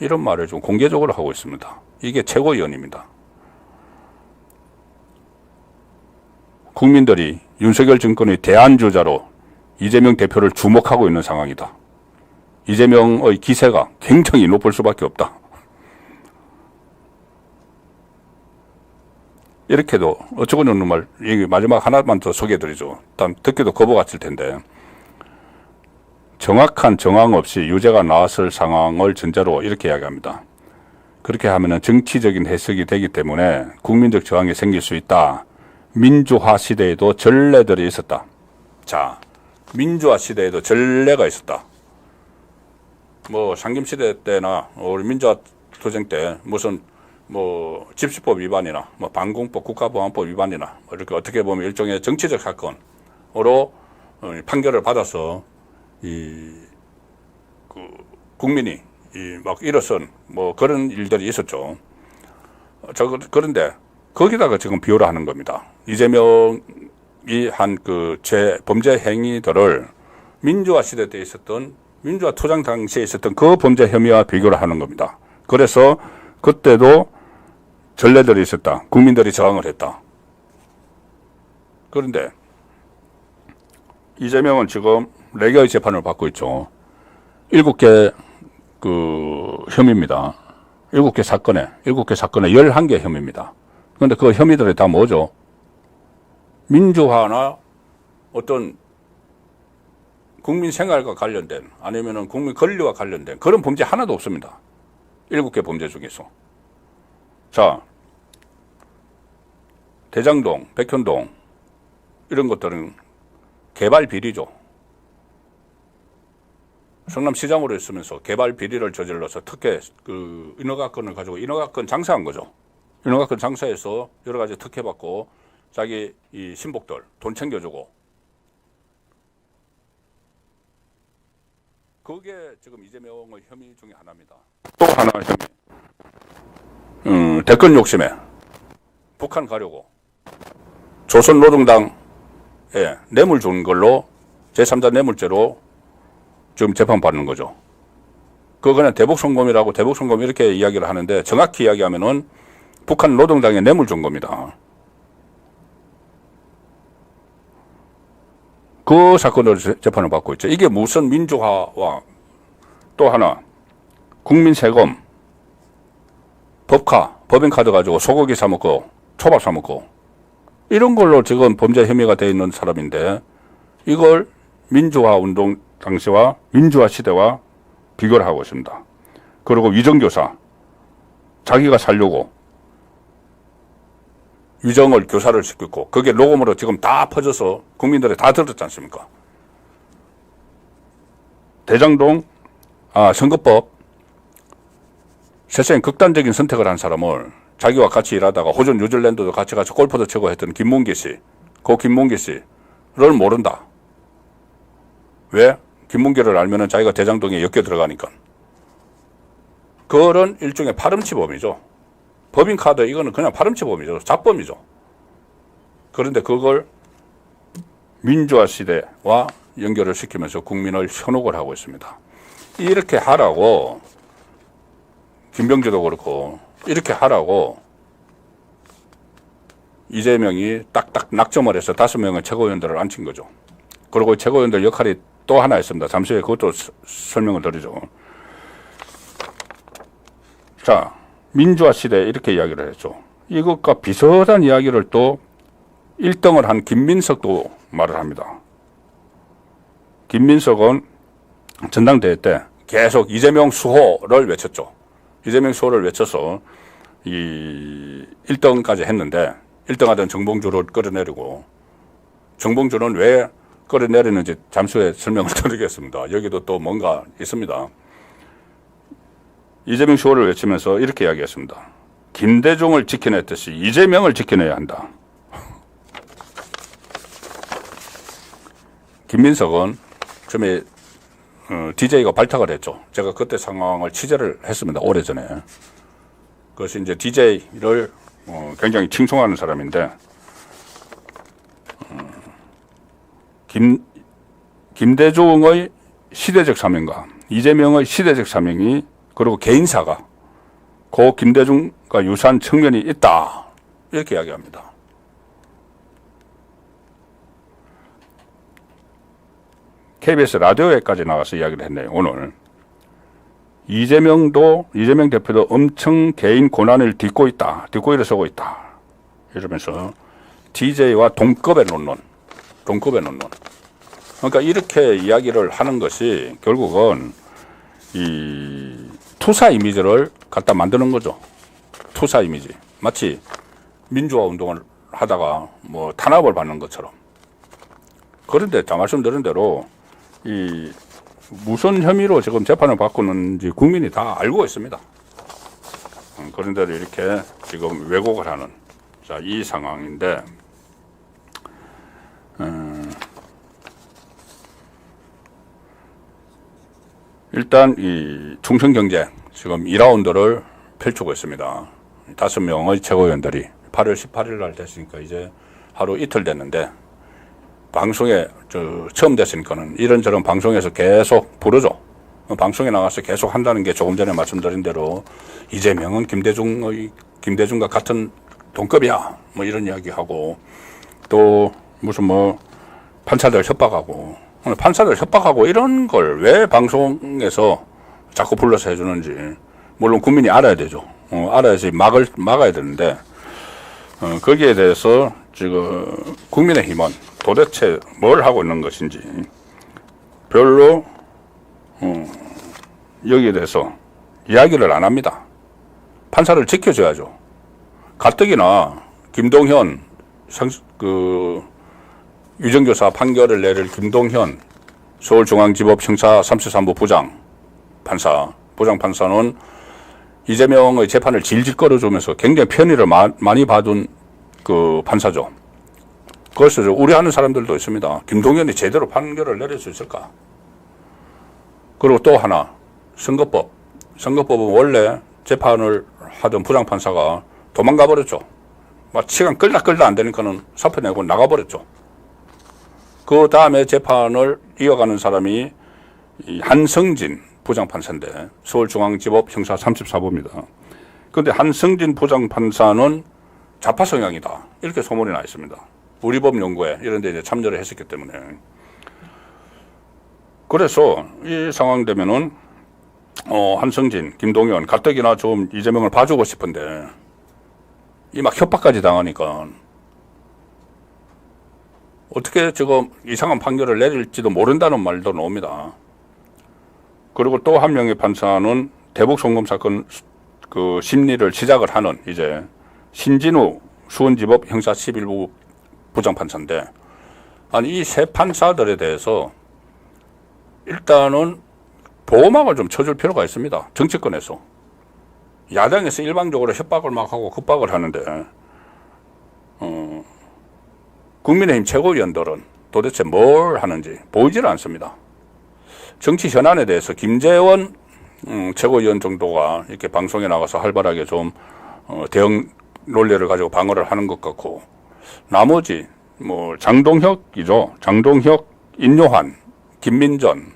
이런 말을 좀 공개적으로 하고 있습니다. 이게 최고위원입니다. 국민들이 윤석열 정권의 대안주자로 이재명 대표를 주목하고 있는 상황이다. 이재명의 기세가 굉장히 높을 수밖에 없다. 이렇게도 어쩌고 저쩌는 말, 마지막 하나만 더 소개해드리죠. 일단 듣기도 거부 같을 텐데, 정확한 정황 없이 유죄가 나왔을 상황을 전제로 이렇게 이야기합니다. 그렇게 하면은 정치적인 해석이 되기 때문에 국민적 저항이 생길 수 있다. 민주화 시대에도 전례들이 있었다. 자, 민주화 시대에도 전례가 있었다. 뭐 상김시대 때나 우리 민주화 투쟁 때 무슨 뭐 집시법 위반이나 뭐 방공법 국가보안법 위반이나 뭐 이렇게 어떻게 보면 일종의 정치적 사건으로 판결을 받아서 국민이 막 일어선 뭐 그런 일들이 있었죠. 그런데 거기다가 지금 비호를 하는 겁니다. 이재명이 한 그 범죄 행위들을 민주화 시대 때 있었던 민주화 투쟁 당시에 있었던 그 범죄 혐의와 비교를 하는 겁니다. 그래서 그때도 전례들이 있었다. 국민들이 저항을 했다. 그런데 이재명은 지금 4개의 재판을 받고 있죠. 7개 그 혐의입니다. 7개 사건에 11개 혐의입니다. 그런데 그 혐의들이 다 뭐죠? 민주화나 어떤 국민 생활과 관련된 아니면은 국민 권리와 관련된 그런 범죄 하나도 없습니다. 7개 범죄 중에서. 자, 대장동, 백현동 이런 것들은 개발 비리죠. 성남시장으로 있으면서 개발 비리를 저질러서 특혜 그 인허가권을 가지고 인허가권 장사한 거죠. 인허가권 장사해서 여러 가지 특혜 받고 자기 이 신복들 돈 챙겨주고 그게 지금 이재명의 혐의 중에 하나입니다. 또 하나 혐의. 대권 욕심에 북한 가려고 조선노동당에 뇌물 준 걸로 제3자 뇌물죄로 지금 재판받는 거죠. 그거 그냥 대북송금이라고 대북송금 이렇게 이야기를 하는데 정확히 이야기하면은 북한 노동당에 뇌물 준 겁니다. 그 사건으로 재판을 받고 있죠. 이게 무슨 민주화와 또 하나 국민 세금 법카 법인카드 가지고 소고기 사 먹고 초밥 사 먹고 이런 걸로 지금 범죄 혐의가 되어 있는 사람인데 이걸 민주화 운동 당시와 민주화 시대와 비교를 하고 있습니다. 그리고 위정교사 자기가 살려고 위정을 교사를 시켰고 그게 녹음으로 지금 다 퍼져서 국민들이 다 들었지 않습니까? 대장동 선거법 세상에 극단적인 선택을 한 사람을 자기와 같이 일하다가 호주 뉴질랜드도 같이 가서 골프도 치고 했던 김문기 씨, 그 김문기 씨를 모른다. 왜? 김문기를 알면은 자기가 대장동에 엮여 들어가니까. 그런 일종의 파렴치범이죠. 법인카드 이거는 그냥 파렴치범이죠. 잡범이죠. 그런데 그걸 민주화 시대와 연결을 시키면서 국민을 현혹을 하고 있습니다. 이렇게 하라고 김병지도 그렇고 이렇게 하라고 이재명이 딱딱 낙점을 해서 5명의 최고위원들을 앉힌 거죠. 그리고 최고위원들 역할이 또 하나 있습니다. 잠시 후에 그것도 설명을 드리죠. 자, 민주화 시대 이렇게 이야기를 했죠. 이것과 비슷한 이야기를 또 1등을 한 김민석도 말을 합니다. 김민석은 전당대회 때 계속 이재명 수호를 외쳤죠. 이재명 수호를 외쳐서 이 1등까지 했는데 1등 하던 정봉주를 끌어내리고 정봉주는 왜 끌어내리는지 잠시 후에 설명을 드리겠습니다. 여기도 또 뭔가 있습니다. 이재명 수호를 외치면서 이렇게 이야기했습니다. 김대중을 지켜냈듯이 이재명을 지켜내야 한다. 김민석은 처음에 DJ가 발탁을 했죠. 제가 그때 상황을 취재를 했습니다. 오래전에. 그것이 이제 DJ를 굉장히 칭송하는 사람인데 김대중의 시대적 사명과 이재명의 시대적 사명이 그리고 개인사가 고 김대중과 유사한 측면이 있다. 이렇게 이야기합니다. KBS 라디오에까지 나가서 이야기를 했네요. 오늘 이재명 대표도 엄청 개인 고난을 딛고 일어서고 있다. 이러면서 DJ와 동급의 논론. 그러니까 이렇게 이야기를 하는 것이 결국은 이 투사 이미지를 갖다 만드는 거죠. 투사 이미지. 마치 민주화 운동을 하다가 뭐 탄압을 받는 것처럼. 그런데 자 말씀드린 대로 이 무슨 혐의로 지금 재판을 받고 있는지 국민이 다 알고 있습니다. 그런데도 이렇게 지금 왜곡을 하는 자, 이 상황인데 일단 이 충청경제 지금 2라운드를 펼치고 있습니다. 5명의 최고위원들이 8월 18일 날 됐으니까 이제 하루 이틀 됐는데 방송에 처음 됐으니까는 이런저런 방송에서 계속 부르죠. 방송에 나가서 계속 한다는 게 조금 전에 말씀드린 대로 이재명은 김대중과 같은 동급이야. 뭐 이런 이야기하고 또 무슨 뭐 판사들 협박하고 판사들 협박하고 이런 걸 왜 방송에서 자꾸 불러서 해주는지 물론 국민이 알아야 되죠. 알아야지 막아야 되는데 거기에 대해서 지금 국민의힘은 도대체 뭘 하고 있는 것인지 별로 여기에 대해서 이야기를 안 합니다. 판사를 지켜줘야죠. 가뜩이나 김동현 유정교사 판결을 내릴 김동현 서울중앙지법 형사 33부 부장판사는 이재명의 재판을 질질 끌어주면서 굉장히 편의를 많이 받은 그 판사죠. 그래서 우려하는 사람들도 있습니다. 김동현이 제대로 판결을 내릴 수 있을까? 그리고 또 하나, 선거법은 원래 재판을 하던 부장판사가 도망가 버렸죠. 막 시간 끌다 안 되니까는 사표 내고 나가버렸죠. 그 다음에 재판을 이어가는 사람이 이 한성진 부장판사인데 서울중앙지법 형사 34부입니다. 그런데 한성진 부장판사는 좌파 성향이다. 이렇게 소문이 나 있습니다. 우리법 연구회 이런 데 이제 참여를 했었기 때문에. 그래서 이 상황 되면은 한성진, 김동연 가뜩이나 좀 이재명을 봐주고 싶은데 이 막 협박까지 당하니까 어떻게 지금 이상한 판결을 내릴지도 모른다는 말도 나옵니다. 그리고 또 한 명의 판사는 대북 송금 사건 그 심리를 시작을 하는 이제 신진우 수원지법 형사 11부 부장판사인데 아니 이 세 판사들에 대해서 일단은 보호막을 좀 쳐줄 필요가 있습니다. 정치권에서. 야당에서 일방적으로 협박을 막 하고 급박을 하는데 국민의힘 최고위원들은 도대체 뭘 하는지 보이질 않습니다. 정치 현안에 대해서 김재원 최고위원 정도가 이렇게 방송에 나가서 활발하게 좀 대응 논리를 가지고 방어를 하는 것 같고 나머지 뭐 장동혁이죠. 장동혁, 인요한, 김민전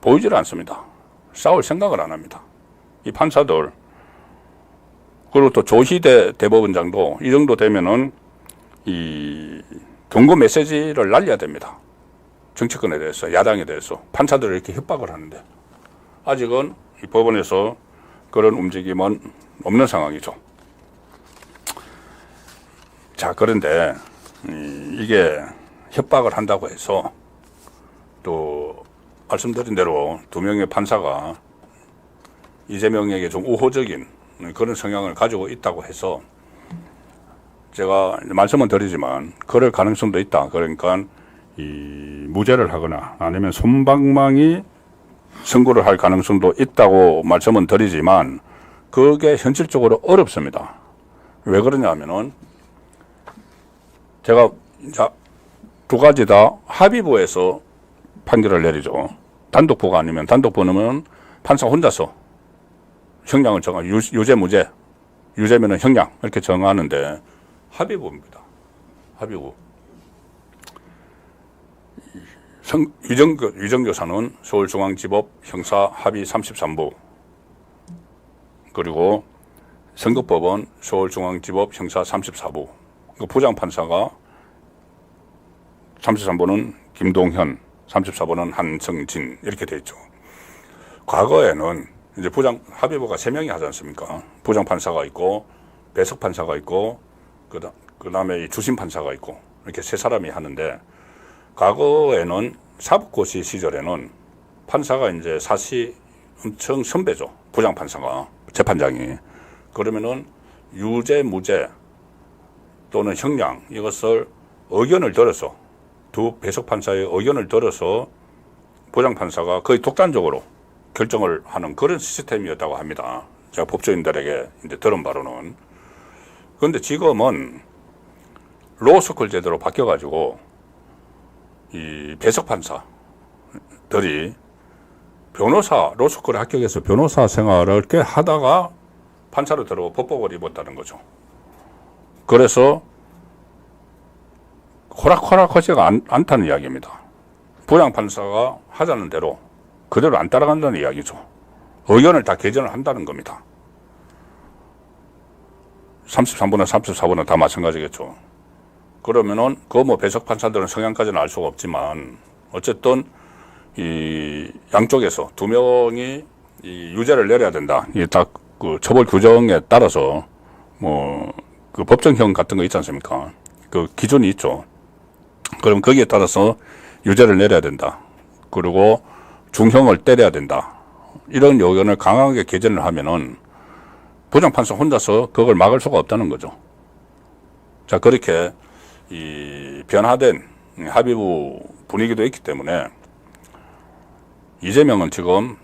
보이질 않습니다. 싸울 생각을 안 합니다. 이 판사들 그리고 또 조희대 대법원장도 이 정도 되면은 이 경고 메시지를 날려야 됩니다. 정치권에 대해서 야당에 대해서 판사들을 이렇게 협박을 하는데 아직은 이 법원에서 그런 움직임은 없는 상황이죠. 자 그런데 이게 협박을 한다고 해서 또 말씀드린 대로 두 명의 판사가 이재명에게 좀 우호적인 그런 성향을 가지고 있다고 해서 제가 말씀은 드리지만 그럴 가능성도 있다. 그러니까 이 무죄를 하거나 아니면 솜방망이 선고를 할 가능성도 있다고 말씀은 드리지만 그게 현실적으로 어렵습니다. 왜 그러냐 하면은 제가 두 가지 다 합의부에서 판결을 내리죠. 단독부가 아니면 단독부는 판사 혼자서 형량을 정하 유죄 무죄 유죄면은 형량 이렇게 정하는데 합의부입니다. 합의부. 위정교사는 서울중앙지법 형사 합의 33부, 그리고 선거법원 서울중앙지법 형사 34부, 부장판사가 33부는 김동현, 34부는 한성진 이렇게 돼 있죠. 과거에는 이제 합의부가 3명이 하지 않습니까? 부장판사가 있고 배석판사가 있고 그 다음에 주심판사가 있고 이렇게 3사람이 하는데, 과거에는 사법고시 시절에는 판사가 이제 사시 엄청 선배죠. 부장판사가, 재판장이. 그러면은 유죄, 무죄 또는 형량 이것을 의견을 들어서, 두 배석판사의 의견을 들어서 부장판사가 거의 독단적으로 결정을 하는 그런 시스템이었다고 합니다. 제가 법조인들에게 이제 들은 바로는. 그런데 지금은 로스쿨 제도로 바뀌어가지고 이 배석판사들이 로스쿨에 합격해서 변호사 생활을 꽤 하다가 판사로 들어오고 법복을 입었다는 거죠. 그래서 호락호락하지가 않다는 이야기입니다. 부장판사가 하자는 대로 그대로 안 따라간다는 이야기죠. 의견을 다 개정을 한다는 겁니다. 33부나 34부나 다 마찬가지겠죠. 그러면은 배석 판사들은 성향까지는 알 수가 없지만 어쨌든 이 양쪽에서 2명이 이 유죄를 내려야 된다. 이게 딱 그 처벌 규정에 따라서 그 법정형 같은 거 있지 않습니까? 그 기준이 있죠. 그럼 거기에 따라서 유죄를 내려야 된다. 그리고 중형을 때려야 된다. 이런 요건을 강하게 개정을 하면은 부장판사 혼자서 그걸 막을 수가 없다는 거죠. 자, 그렇게 이 변화된 합의부 분위기도 있기 때문에 이재명은 지금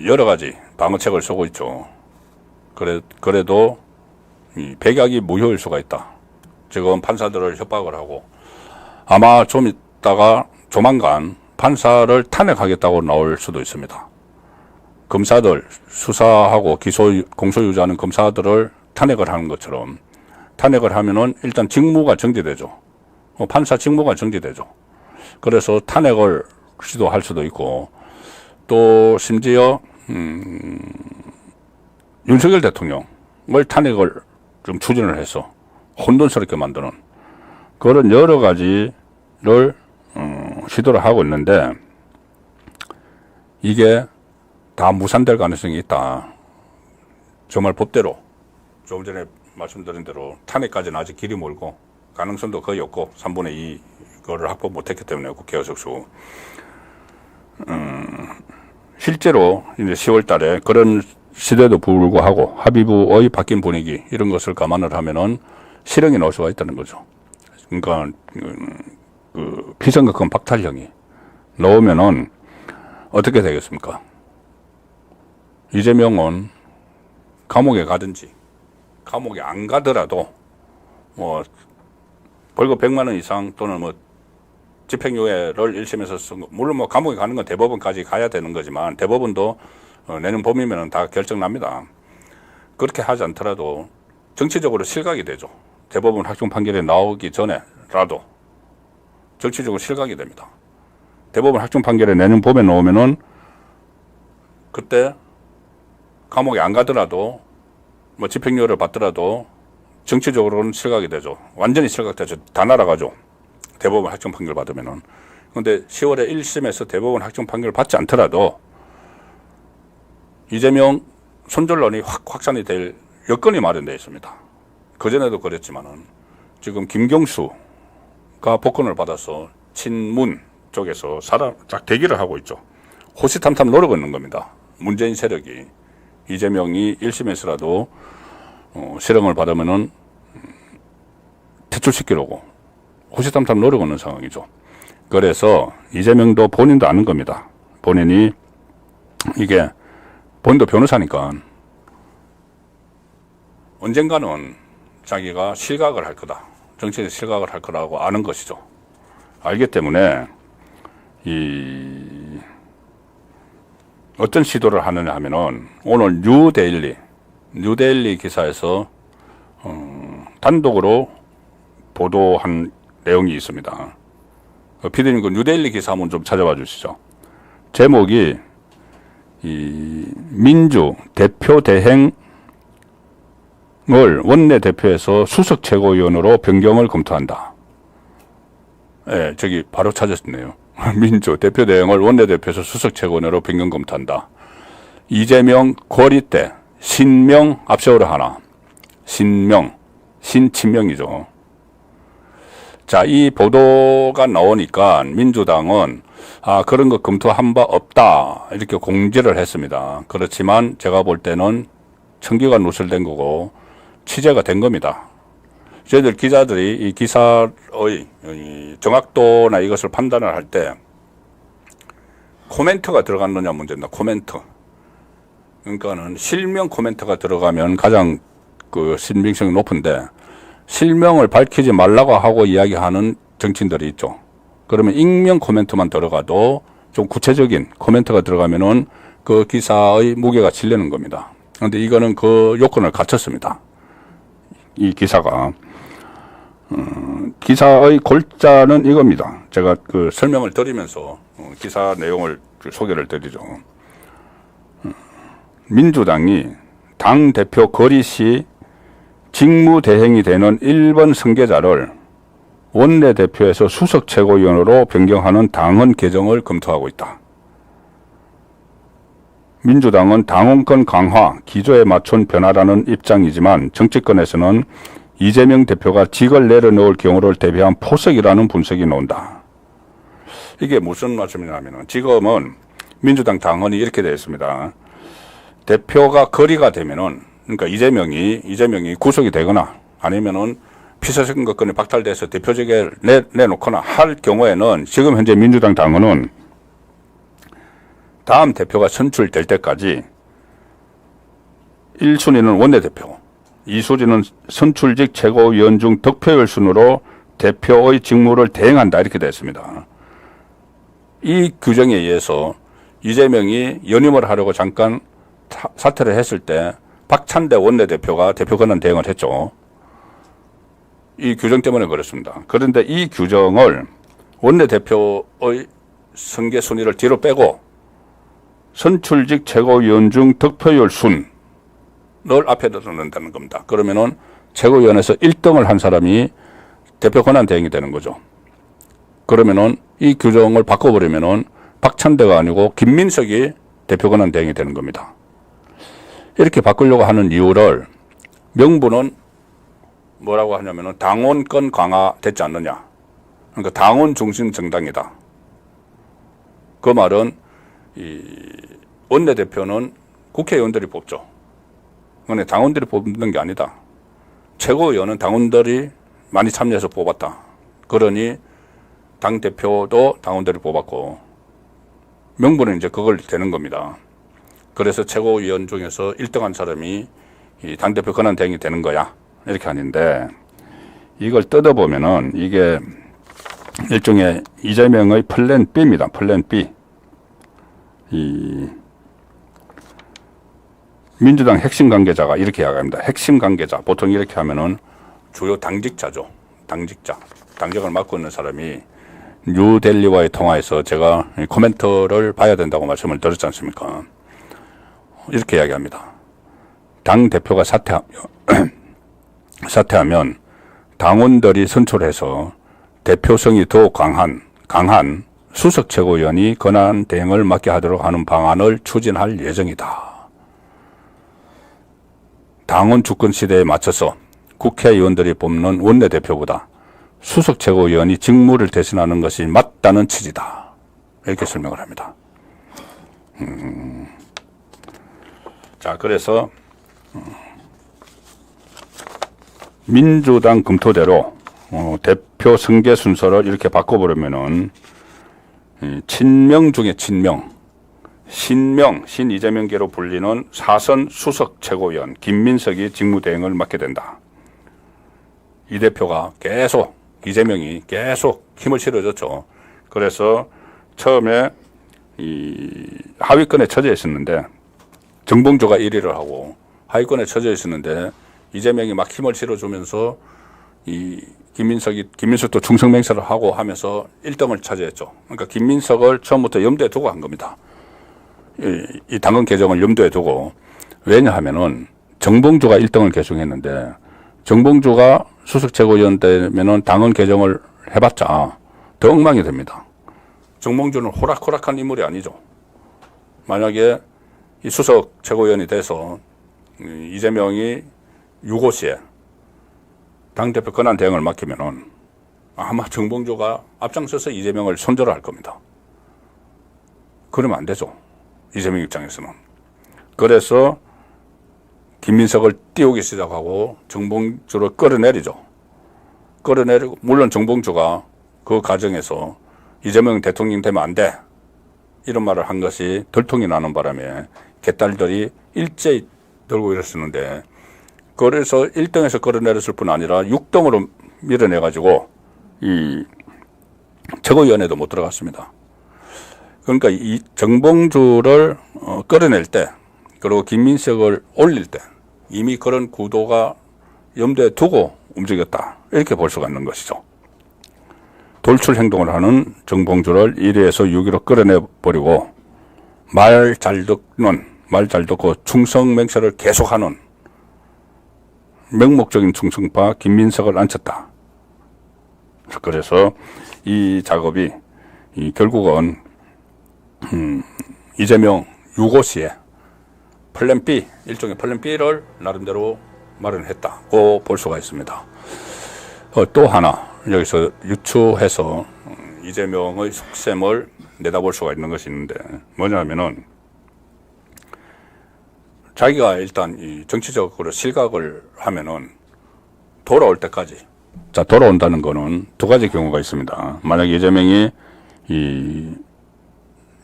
여러 가지 방어책을 쓰고 있죠. 그래도 이 백약이 무효일 수가 있다. 지금 판사들을 협박을 하고 아마 좀 있다가 조만간 판사를 탄핵하겠다고 나올 수도 있습니다. 검사들, 수사하고 공소유지하는 검사들을 탄핵을 하는 것처럼 탄핵을 하면은 일단 직무가 정지되죠. 판사 직무가 정지되죠. 그래서 탄핵을 시도할 수도 있고, 또 심지어 윤석열 대통령을 탄핵을 좀 추진을 해서 혼돈스럽게 만드는 그런 여러 가지를 시도를 하고 있는데, 이게 다 무산될 가능성이 있다. 정말 법대로 조금 전에 말씀드린 대로 탄핵까지는 아직 길이 멀고 가능성도 거의 없고 3분의 2거를 확보 못했기 때문에 국회 의석수. 실제로 이제 10월 달에 그런 시대도 불구하고 합의부의 바뀐 분위기 이런 것을 감안을 하면은 실형이 나올 수가 있다는 거죠. 그러니까 그 피선거권 박탈형이 나오면은 어떻게 되겠습니까? 이재명은 감옥에 가든지 감옥에 안 가더라도 벌금 100만 원 이상 또는 집행유예를 1심에서 쓴 거, 물론 감옥에 가는 건 대법원까지 가야 되는 거지만 대법원도 내년 봄이면 다 결정납니다. 그렇게 하지 않더라도 정치적으로 실각이 되죠. 대법원 확정 판결이 나오기 전에라도 정치적으로 실각이 됩니다. 대법원 확정 판결이 내년 봄에 나오면은 그때 감옥에 안 가더라도 집행유예를 받더라도 정치적으로는 실각이 되죠. 완전히 실각되죠. 다 날아가죠. 대법원 확정 판결 받으면은. 그런데 10월에 1심에서 대법원 확정 판결을 받지 않더라도 이재명 손절론이 확산이 될 여건이 마련되어 있습니다. 그전에도 그랬지만은 지금 김경수가 복권을 받아서 친문 쪽에서 딱 대기를 하고 있죠. 호시탐탐 노리고 있는 겁니다. 문재인 세력이 이재명이 1심에서라도 실형을 받으면은 퇴출시키려고 호시탐탐 노리고 있는 상황이죠. 그래서 이재명도 본인도 아는 겁니다. 본인이 이게 본인도 변호사니까 언젠가는 자기가 실각을 할 거다. 정치에서 실각을 할 거라고 아는 것이죠. 알기 때문에 어떤 시도를 하느냐 하면은 오늘 뉴데일리 기사에서 단독으로 보도한 내용이 있습니다. 피디님 그 뉴데일리 기사 한번 좀 찾아봐 주시죠. 제목이 이 민주 대표 대행을 원내대표에서 수석 최고위원으로 변경을 검토한다. 예, 저기 바로 찾았네요. 민주 대표 대행을 원내대표에서 수석 최고위원으로 변경 검토한다. 이재명 거리 때 신명 앞세우려 하나. 신친명이죠. 자, 이 보도가 나오니까 민주당은 그런 거 검토한 바 없다 이렇게 공지를 했습니다. 그렇지만 제가 볼 때는 청기가 누설된 거고 취재가 된 겁니다. 저희들 기자들이 이 기사의 정확도나 이것을 판단을 할 때 코멘트가 들어갔느냐 문제입니다. 코멘트. 그러니까는 실명 코멘트가 들어가면 가장 그 신빙성이 높은데 실명을 밝히지 말라고 하고 이야기하는 정치인들이 있죠. 그러면 익명 코멘트만 들어가도 좀 구체적인 코멘트가 들어가면은 그 기사의 무게가 실리는 겁니다. 그런데 이거는 그 요건을 갖췄습니다. 이 기사가. 기사의 골자는 이겁니다. 제가 그 설명을 드리면서 기사 내용을 소개를 드리죠. 민주당이 당대표 거리 시 직무대행이 되는 1번 선계자를 원내대표에서 수석 최고위원으로 변경하는 당헌 개정을 검토하고 있다. 민주당은 당원권 강화, 기조에 맞춘 변화라는 입장이지만 정치권에서는 이재명 대표가 직을 내려놓을 경우를 대비한 포석이라는 분석이 나온다. 이게 무슨 말씀이냐면 지금은 민주당 당헌이 이렇게 되어 있습니다. 대표가 거리가 되면은 그러니까 이재명이 구속이 되거나 아니면은 피선거권이 박탈돼서 대표직에 내놓거나 할 경우에는 지금 현재 민주당 당헌은 다음 대표가 선출될 때까지 1순위는 원내대표, 2순위는 선출직 최고위원 중 득표율 순으로 대표의 직무를 대행한다 이렇게 됐습니다. 이 규정에 의해서 이재명이 연임을 하려고 잠깐 사퇴를 했을 때 박찬대 원내대표가 대표 권한 대행을 했죠. 이 규정 때문에 그렇습니다. 그런데 이 규정을 원내대표의 선계 순위를 뒤로 빼고 선출직 최고위원 중 득표율 순을 앞에다 넣는다는 겁니다. 그러면은 최고위원회에서 1등을 한 사람이 대표 권한 대행이 되는 거죠. 그러면은 이 규정을 바꿔버리면은 박찬대가 아니고 김민석이 대표 권한 대행이 되는 겁니다. 이렇게 바꾸려고 하는 이유를 명분은 뭐라고 하냐면은 당원권 강화 됐지 않느냐. 그러니까 당원 중심 정당이다. 그 말은 이 원내대표는 국회의원들이 뽑죠. 근데 당원들이 뽑는 게 아니다. 최고위원은 당원들이 많이 참여해서 뽑았다. 그러니 당대표도 당원들이 뽑았고 명분은 이제 그걸 되는 겁니다. 그래서 최고위원 중에서 1등한 사람이 이 당대표 권한 대행이 되는 거야. 이렇게 하는데 이걸 뜯어보면은 이게 일종의 이재명의 플랜 B입니다. 플랜 B. 이 민주당 핵심 관계자가 이렇게 이야기합니다. 핵심 관계자. 보통 이렇게 하면은 주요 당직자죠. 당직을 맡고 있는 사람이 뉴델리와의 통화에서 제가 코멘트를 봐야 된다고 말씀을 드렸지 않습니까? 이렇게 이야기합니다. 당 대표가 사퇴하면 당원들이 선출해서 대표성이 더 강한 수석 최고위원이 권한 대행을 맡게 하도록 하는 방안을 추진할 예정이다. 당원 주권 시대에 맞춰서 국회의원들이 뽑는 원내대표보다 수석 최고위원이 직무를 대신하는 것이 맞다는 취지다. 이렇게 설명을 합니다. 자, 그래서 민주당 검토대로 대표 선계 순서를 이렇게 바꿔버리면은 친명 중에 친명, 신이재명계로 불리는 사선 수석 최고위원 김민석이 직무대행을 맡게 된다. 이 대표가 이재명이 계속 힘을 실어줬죠. 그래서 처음에 이 하위권에 처져 있었는데 정봉주가 1위를 하고 하위권에 처져 있었는데 이재명이 막 힘을 실어주면서 김민석도 충성맹세를 하고 하면서 1등을 차지했죠. 그러니까 김민석을 처음부터 염두에 두고 한 겁니다. 이 당헌 개정을 염두에 두고. 왜냐하면은 정봉주가 1등을 계승했는데 정봉주가 수석 최고위원 되면은 당헌 개정을 해봤자 더 엉망이 됩니다. 정봉주는 호락호락한 인물이 아니죠. 만약에 이 수석 최고위원이 돼서 이재명이 유고시에 당대표 권한 대행을 맡기면은 아마 정봉주가 앞장서서 이재명을 손절을 할 겁니다. 그러면 안 되죠. 이재명 입장에서는. 그래서 김민석을 띄우기 시작하고 정봉주를 끌어내리죠. 끌어내리고, 물론 정봉주가 그 과정에서 이재명 대통령 되면 안 돼, 이런 말을 한 것이 들통이 나는 바람에 개딸들이 일제히 들고 일었었는데, 그래서 1등에서 끌어내렸을 뿐 아니라 6등으로 밀어내가지고 이 최고위원회도 못 들어갔습니다. 그러니까 이 정봉주를 끌어낼 때, 그리고 김민석을 올릴 때 이미 그런 구도가 염두에 두고 움직였다, 이렇게 볼 수가 있는 것이죠. 돌출 행동을 하는 정봉주를 1위에서 6위로 끌어내버리고 말 잘 듣고 충성맹세를 계속하는 맹목적인 충성파 김민석을 앉혔다. 그래서 이 작업이 결국은 이재명 유고시에 플랜 B, 일종의 플랜 B를 나름대로 마련했다고 볼 수가 있습니다. 또 하나 여기서 유추해서 이재명의 속셈을 내다볼 수가 있는 것이 있는데, 뭐냐면은 자기가 일단 이 정치적으로 실각을 하면은 돌아올 때까지, 자, 돌아온다는 거는 두 가지 경우가 있습니다. 만약 이재명이 이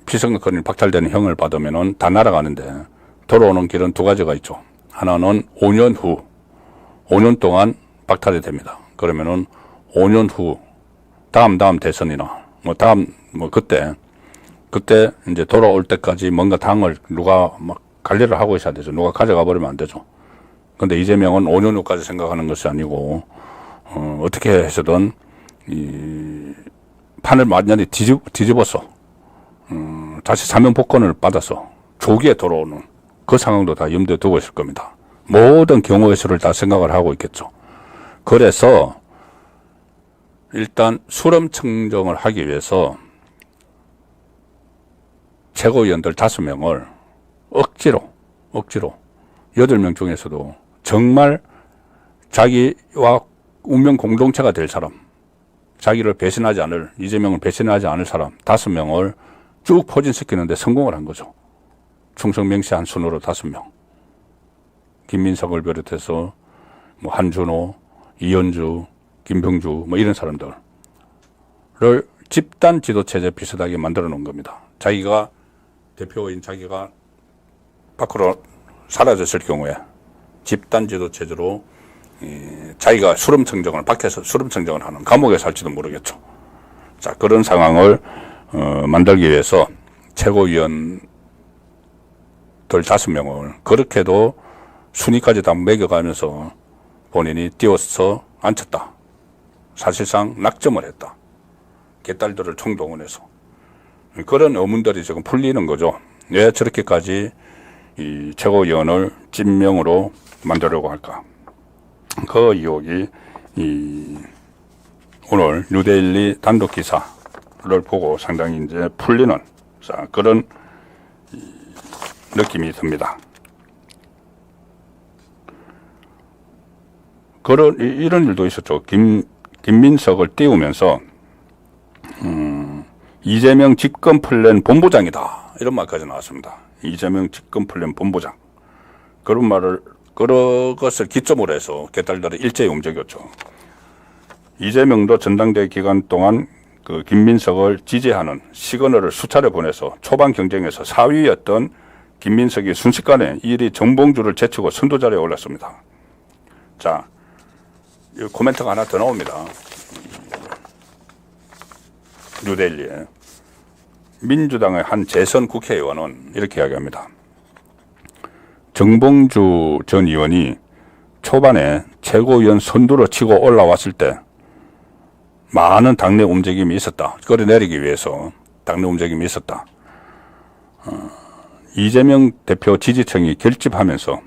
피선거권이 박탈되는 형을 받으면은 다 날아가는데, 돌아오는 길은 두 가지가 있죠. 하나는 5년 후, 5년 동안 박탈이 됩니다. 그러면은 5년 후, 다음 대선이나, 그때 이제 돌아올 때까지 뭔가 당을 누가 막 관리를 하고 있어야 되죠. 누가 가져가 버리면 안 되죠. 근데 이재명은 5년 후까지 생각하는 것이 아니고, 어떻게 해서든 이 판을 완전히 뒤집어서, 다시 사면 복권을 받아서 조기에 돌아오는 그 상황도 다 염두에 두고 있을 겁니다. 모든 경우의 수를 다 생각을 하고 있겠죠. 그래서 일단 수렴 청정을 하기 위해서 최고위원들 5명을 억지로 8명 중에서도 정말 자기와 운명 공동체가 될 사람, 자기를 배신하지 않을, 이재명을 배신하지 않을 사람 5명을 쭉 포진시키는데 성공을 한 거죠. 충성맹세한 순으로 5명. 김민석을 비롯해서 뭐 한준호, 이현주, 김병주 뭐 이런 사람들을 집단 지도체제 비슷하게 만들어 놓은 겁니다. 자기가 대표인 자기가 밖으로 사라졌을 경우에 집단 지도체제로 자기가 밖에서 수렴청정을 하는, 감옥에 살지도 모르겠죠. 자, 그런 상황을 만들기 위해서 최고위원들 5명을 그렇게도 순위까지 다 매겨가면서 본인이 띄워서 앉혔다. 사실상 낙점을 했다. 개딸들을 총동원해서. 그런 의문들이 지금 풀리는 거죠. 왜 저렇게까지 이 최고위원을 찐명으로 만들려고 할까? 그 의혹이 오늘 뉴데일리 단독 기사를 보고 상당히 이제 풀리는, 자, 그런 느낌이 듭니다. 이런 일도 있었죠. 김민석을 띄우면서 이재명 집권 플랜 본부장이다, 이런 말까지 나왔습니다. 이재명 집권 플랜 본부장. 그런 것을 기점으로 해서 개딸들이 일제히 움직였죠. 이재명도 전당대회 기간 동안 그 김민석을 지지하는 시그널을 수차례 보내서 초반 경쟁에서 4위였던 김민석이 순식간에 일이 정봉주를 제치고 선두자리에 올랐습니다. 자, 이 코멘트가 하나 더 나옵니다. 뉴데일리에. 민주당의 한 재선 국회의원은 이렇게 이야기합니다. 정봉주 전 의원이 초반에 최고위원 선두로 치고 올라왔을 때 많은 당내 움직임이 있었다. 끌어내리기 위해서 당내 움직임이 있었다. 이재명 대표 지지층이 결집하면서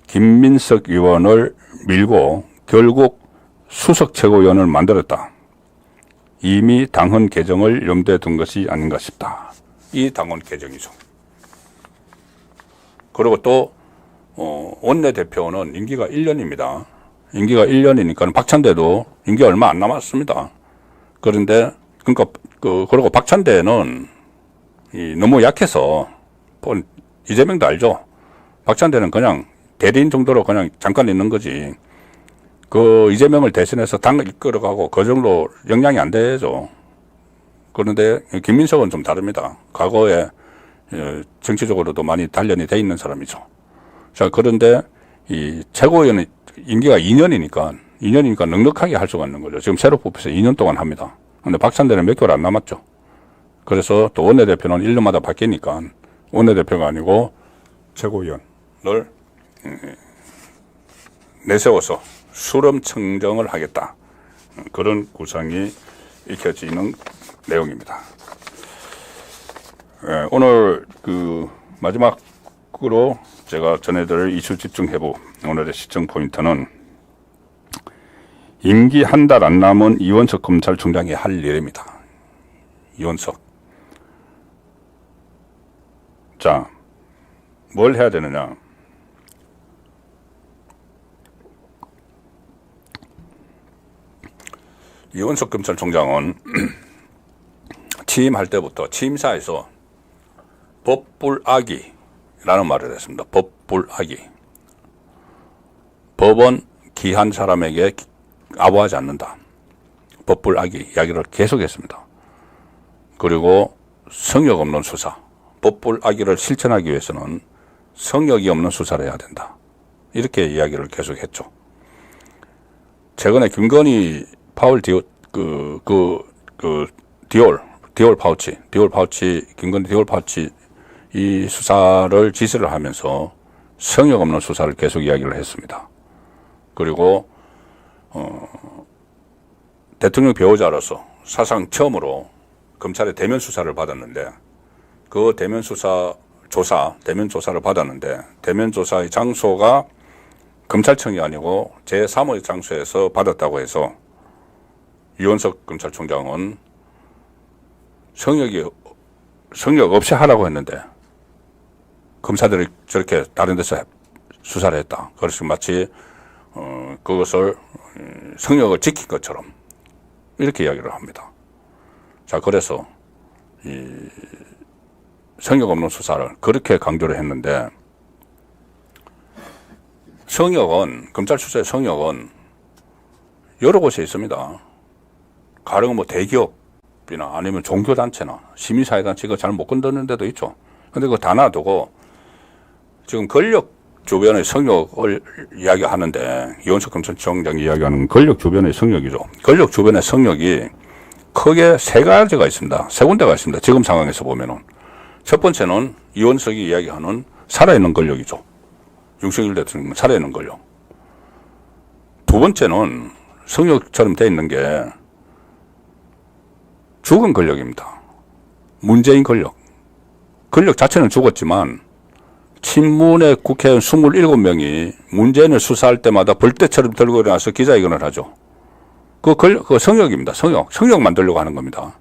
김민석 의원을 밀고 결국 수석 최고위원을 만들었다. 이미 당헌 개정을 염두에 둔 것이 아닌가 싶다. 이 당헌 개정이죠. 그리고 또 원내대표는 임기가 1년입니다. 임기가 1년이니까 박찬대도 임기가 얼마 안 남았습니다. 그런데 그리고 박찬대는 너무 약해서 이재명도 알죠. 박찬대는 그냥 대리인 정도로 그냥 잠깐 있는 거지. 그 이재명을 대신해서 당을 이끌어가고 그 정도 역량이 안 되죠. 그런데 김민석은 좀 다릅니다. 과거에 정치적으로도 많이 단련이 돼 있는 사람이죠. 자, 그런데 이 최고위원은 임기가 2년이니까 넉넉하게 할 수가 있는 거죠. 지금 새로 뽑혀서 2년 동안 합니다. 근데 박찬대는 몇 개월 안 남았죠. 그래서 또 원내대표는 1년마다 바뀌니까 원내대표가 아니고 최고위원을 내세워서 수렴 청정을 하겠다. 그런 구상이 익혀지는 내용입니다. 오늘 마지막으로 제가 전해드릴 이슈 집중 해부 오늘의 시청 포인트는 임기 한 달 안 남은 이원석 검찰총장이 할 일입니다. 이원석. 자, 뭘 해야 되느냐. 이원석 검찰총장은 취임할 때부터 취임사에서 법불악이라는 말을 했습니다. 법불악이. 법은 기한 사람에게 아부하지 않는다. 법불악이 이야기를 계속했습니다. 그리고 성역 없는 수사. 법불악이를 실천하기 위해서는 성역이 없는 수사를 해야 된다. 이렇게 이야기를 계속했죠. 최근에 김건희 파울 디올 파우치, 김건희 디올 파우치 이 수사를 지시를 하면서 성역 없는 수사를 계속 이야기를 했습니다. 그리고 대통령 배우자로서 사상 처음으로 검찰의 대면 수사를 받았는데 그 대면 조사를 받았는데 대면 조사의 장소가 검찰청이 아니고 제3의 장소에서 받았다고 해서 이원석 검찰총장은 성역 없이 하라고 했는데 검사들이 저렇게 다른 데서 수사를 했다. 그래서 마치 그것을 성역을 지킨 것처럼 이렇게 이야기를 합니다. 자, 그래서 이 성역 없는 수사를 그렇게 강조를 했는데 검찰 수사의 성역은 여러 곳에 있습니다. 가령 대기업이나 아니면 종교단체나 시민사회단체 이거 잘 못 건드는 데도 있죠. 근데 그거 다 놔두고 지금 권력 주변의 성역을 이야기하는데 이원석 검찰총장이 이야기하는 권력 주변의 성역이죠. 권력 주변의 성역이 크게 세 가지가 있습니다. 세 군데가 있습니다. 지금 상황에서 보면은. 첫 번째는 이원석이 이야기하는 살아있는 권력이죠. 윤석열 대통령 살아있는 권력. 두 번째는 성역처럼 돼 있는 게 죽은 권력입니다. 문재인 권력. 권력 자체는 죽었지만 친문의 국회의원 27명이 문재인을 수사할 때마다 벌떼처럼 들고 일어나서 기자회견을 하죠. 그 성역입니다. 성역 만들려고 하는 겁니다.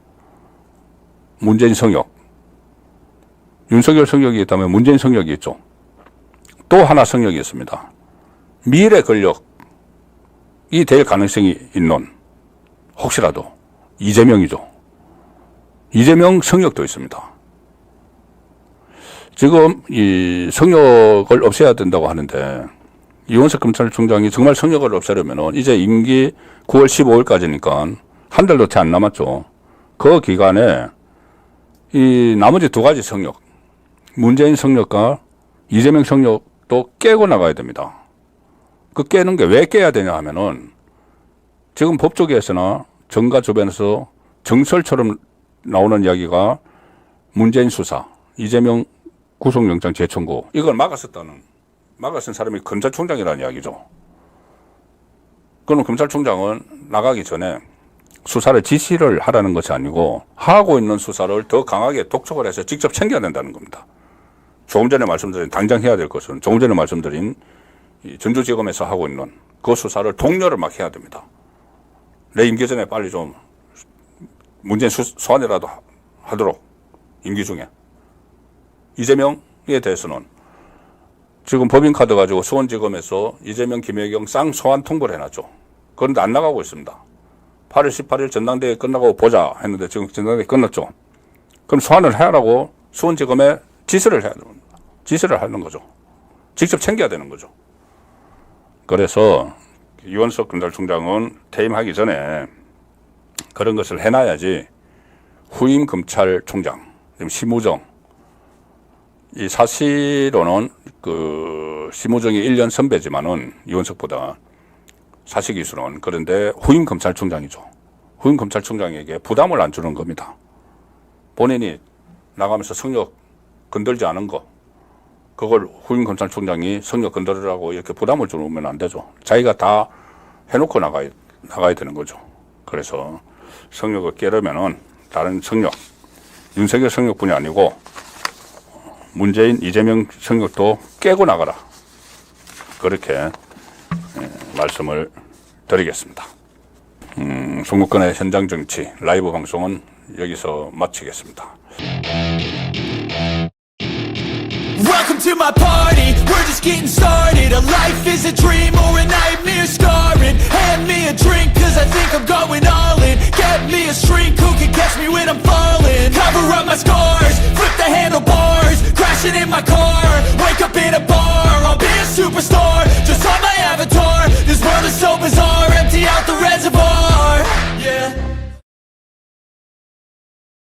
문재인 성역. 윤석열 성역이 있다면 문재인 성역이 있죠. 또 하나 성역이 있습니다. 미래 권력이 될 가능성이 있는 혹시라도 이재명이죠. 이재명 성역도 있습니다. 지금 이 성역을 없애야 된다고 하는데 이원석 검찰총장이 정말 성역을 없애려면 이제 임기 9월 15일까지니까 한 달도 채 안 남았죠. 그 기간에 이 나머지 두 가지 성역, 문재인 성역과 이재명 성역도 깨고 나가야 됩니다. 그 깨는 게 왜 깨야 되냐 하면은 지금 법조계에서나 정가 주변에서 정설처럼 나오는 이야기가 문재인 수사, 이재명 구속영장 재청구 이걸 막았은 사람이 검찰총장이라는 이야기죠. 그럼 검찰총장은 나가기 전에 수사를 지시를 하라는 것이 아니고 하고 있는 수사를 더 강하게 독촉을 해서 직접 챙겨야 된다는 겁니다. 조금 전에 말씀드린 당장 해야 될 것은 조금 전에 말씀드린 이 전주지검에서 하고 있는 그 수사를 독려를 막 해야 됩니다. 내 임기 전에 빨리 좀 문재인 소환이라도 하도록 임기 중에. 이재명에 대해서는 지금 법인카드 가지고 수원지검에서 이재명, 김혜경 쌍 소환 통보를 해놨죠. 그런데 안 나가고 있습니다. 8월 18일 전당대회 끝나고 보자 했는데 지금 전당대회 끝났죠. 그럼 소환을 하라고 수원지검에 지시를 해야 됩니다. 지시를 하는 거죠. 직접 챙겨야 되는 거죠. 그래서 이원석 검찰총장은 퇴임하기 전에 그런 것을 해놔야지 후임 검찰총장, 지금 심우정, 이 사실로는 그 심우정이 1년 선배지만은 이원석보다 사실기술은 그런데 후임 검찰총장이죠. 후임 검찰총장에게 부담을 안 주는 겁니다. 본인이 나가면서 성역 건들지 않은 거, 그걸 후임 검찰총장이 성역 건드리라고 이렇게 부담을 주면 안 되죠. 자기가 다 해놓고 나가야 되는 거죠. 그래서 성역을 깨려면은 다른 성역, 윤석열 성역뿐이 아니고 문재인, 이재명 성역도 깨고 나가라. 그렇게 말씀을 드리겠습니다. 송국근의 현장 정치 라이브 방송은 여기서 마치겠습니다. Welcome to my party, we're just getting started. A life is a dream or a nightmare scarring. Hand me a drink cause I think I'm going all in. Get me a shrink who can catch me when I'm falling. Cover up my scars.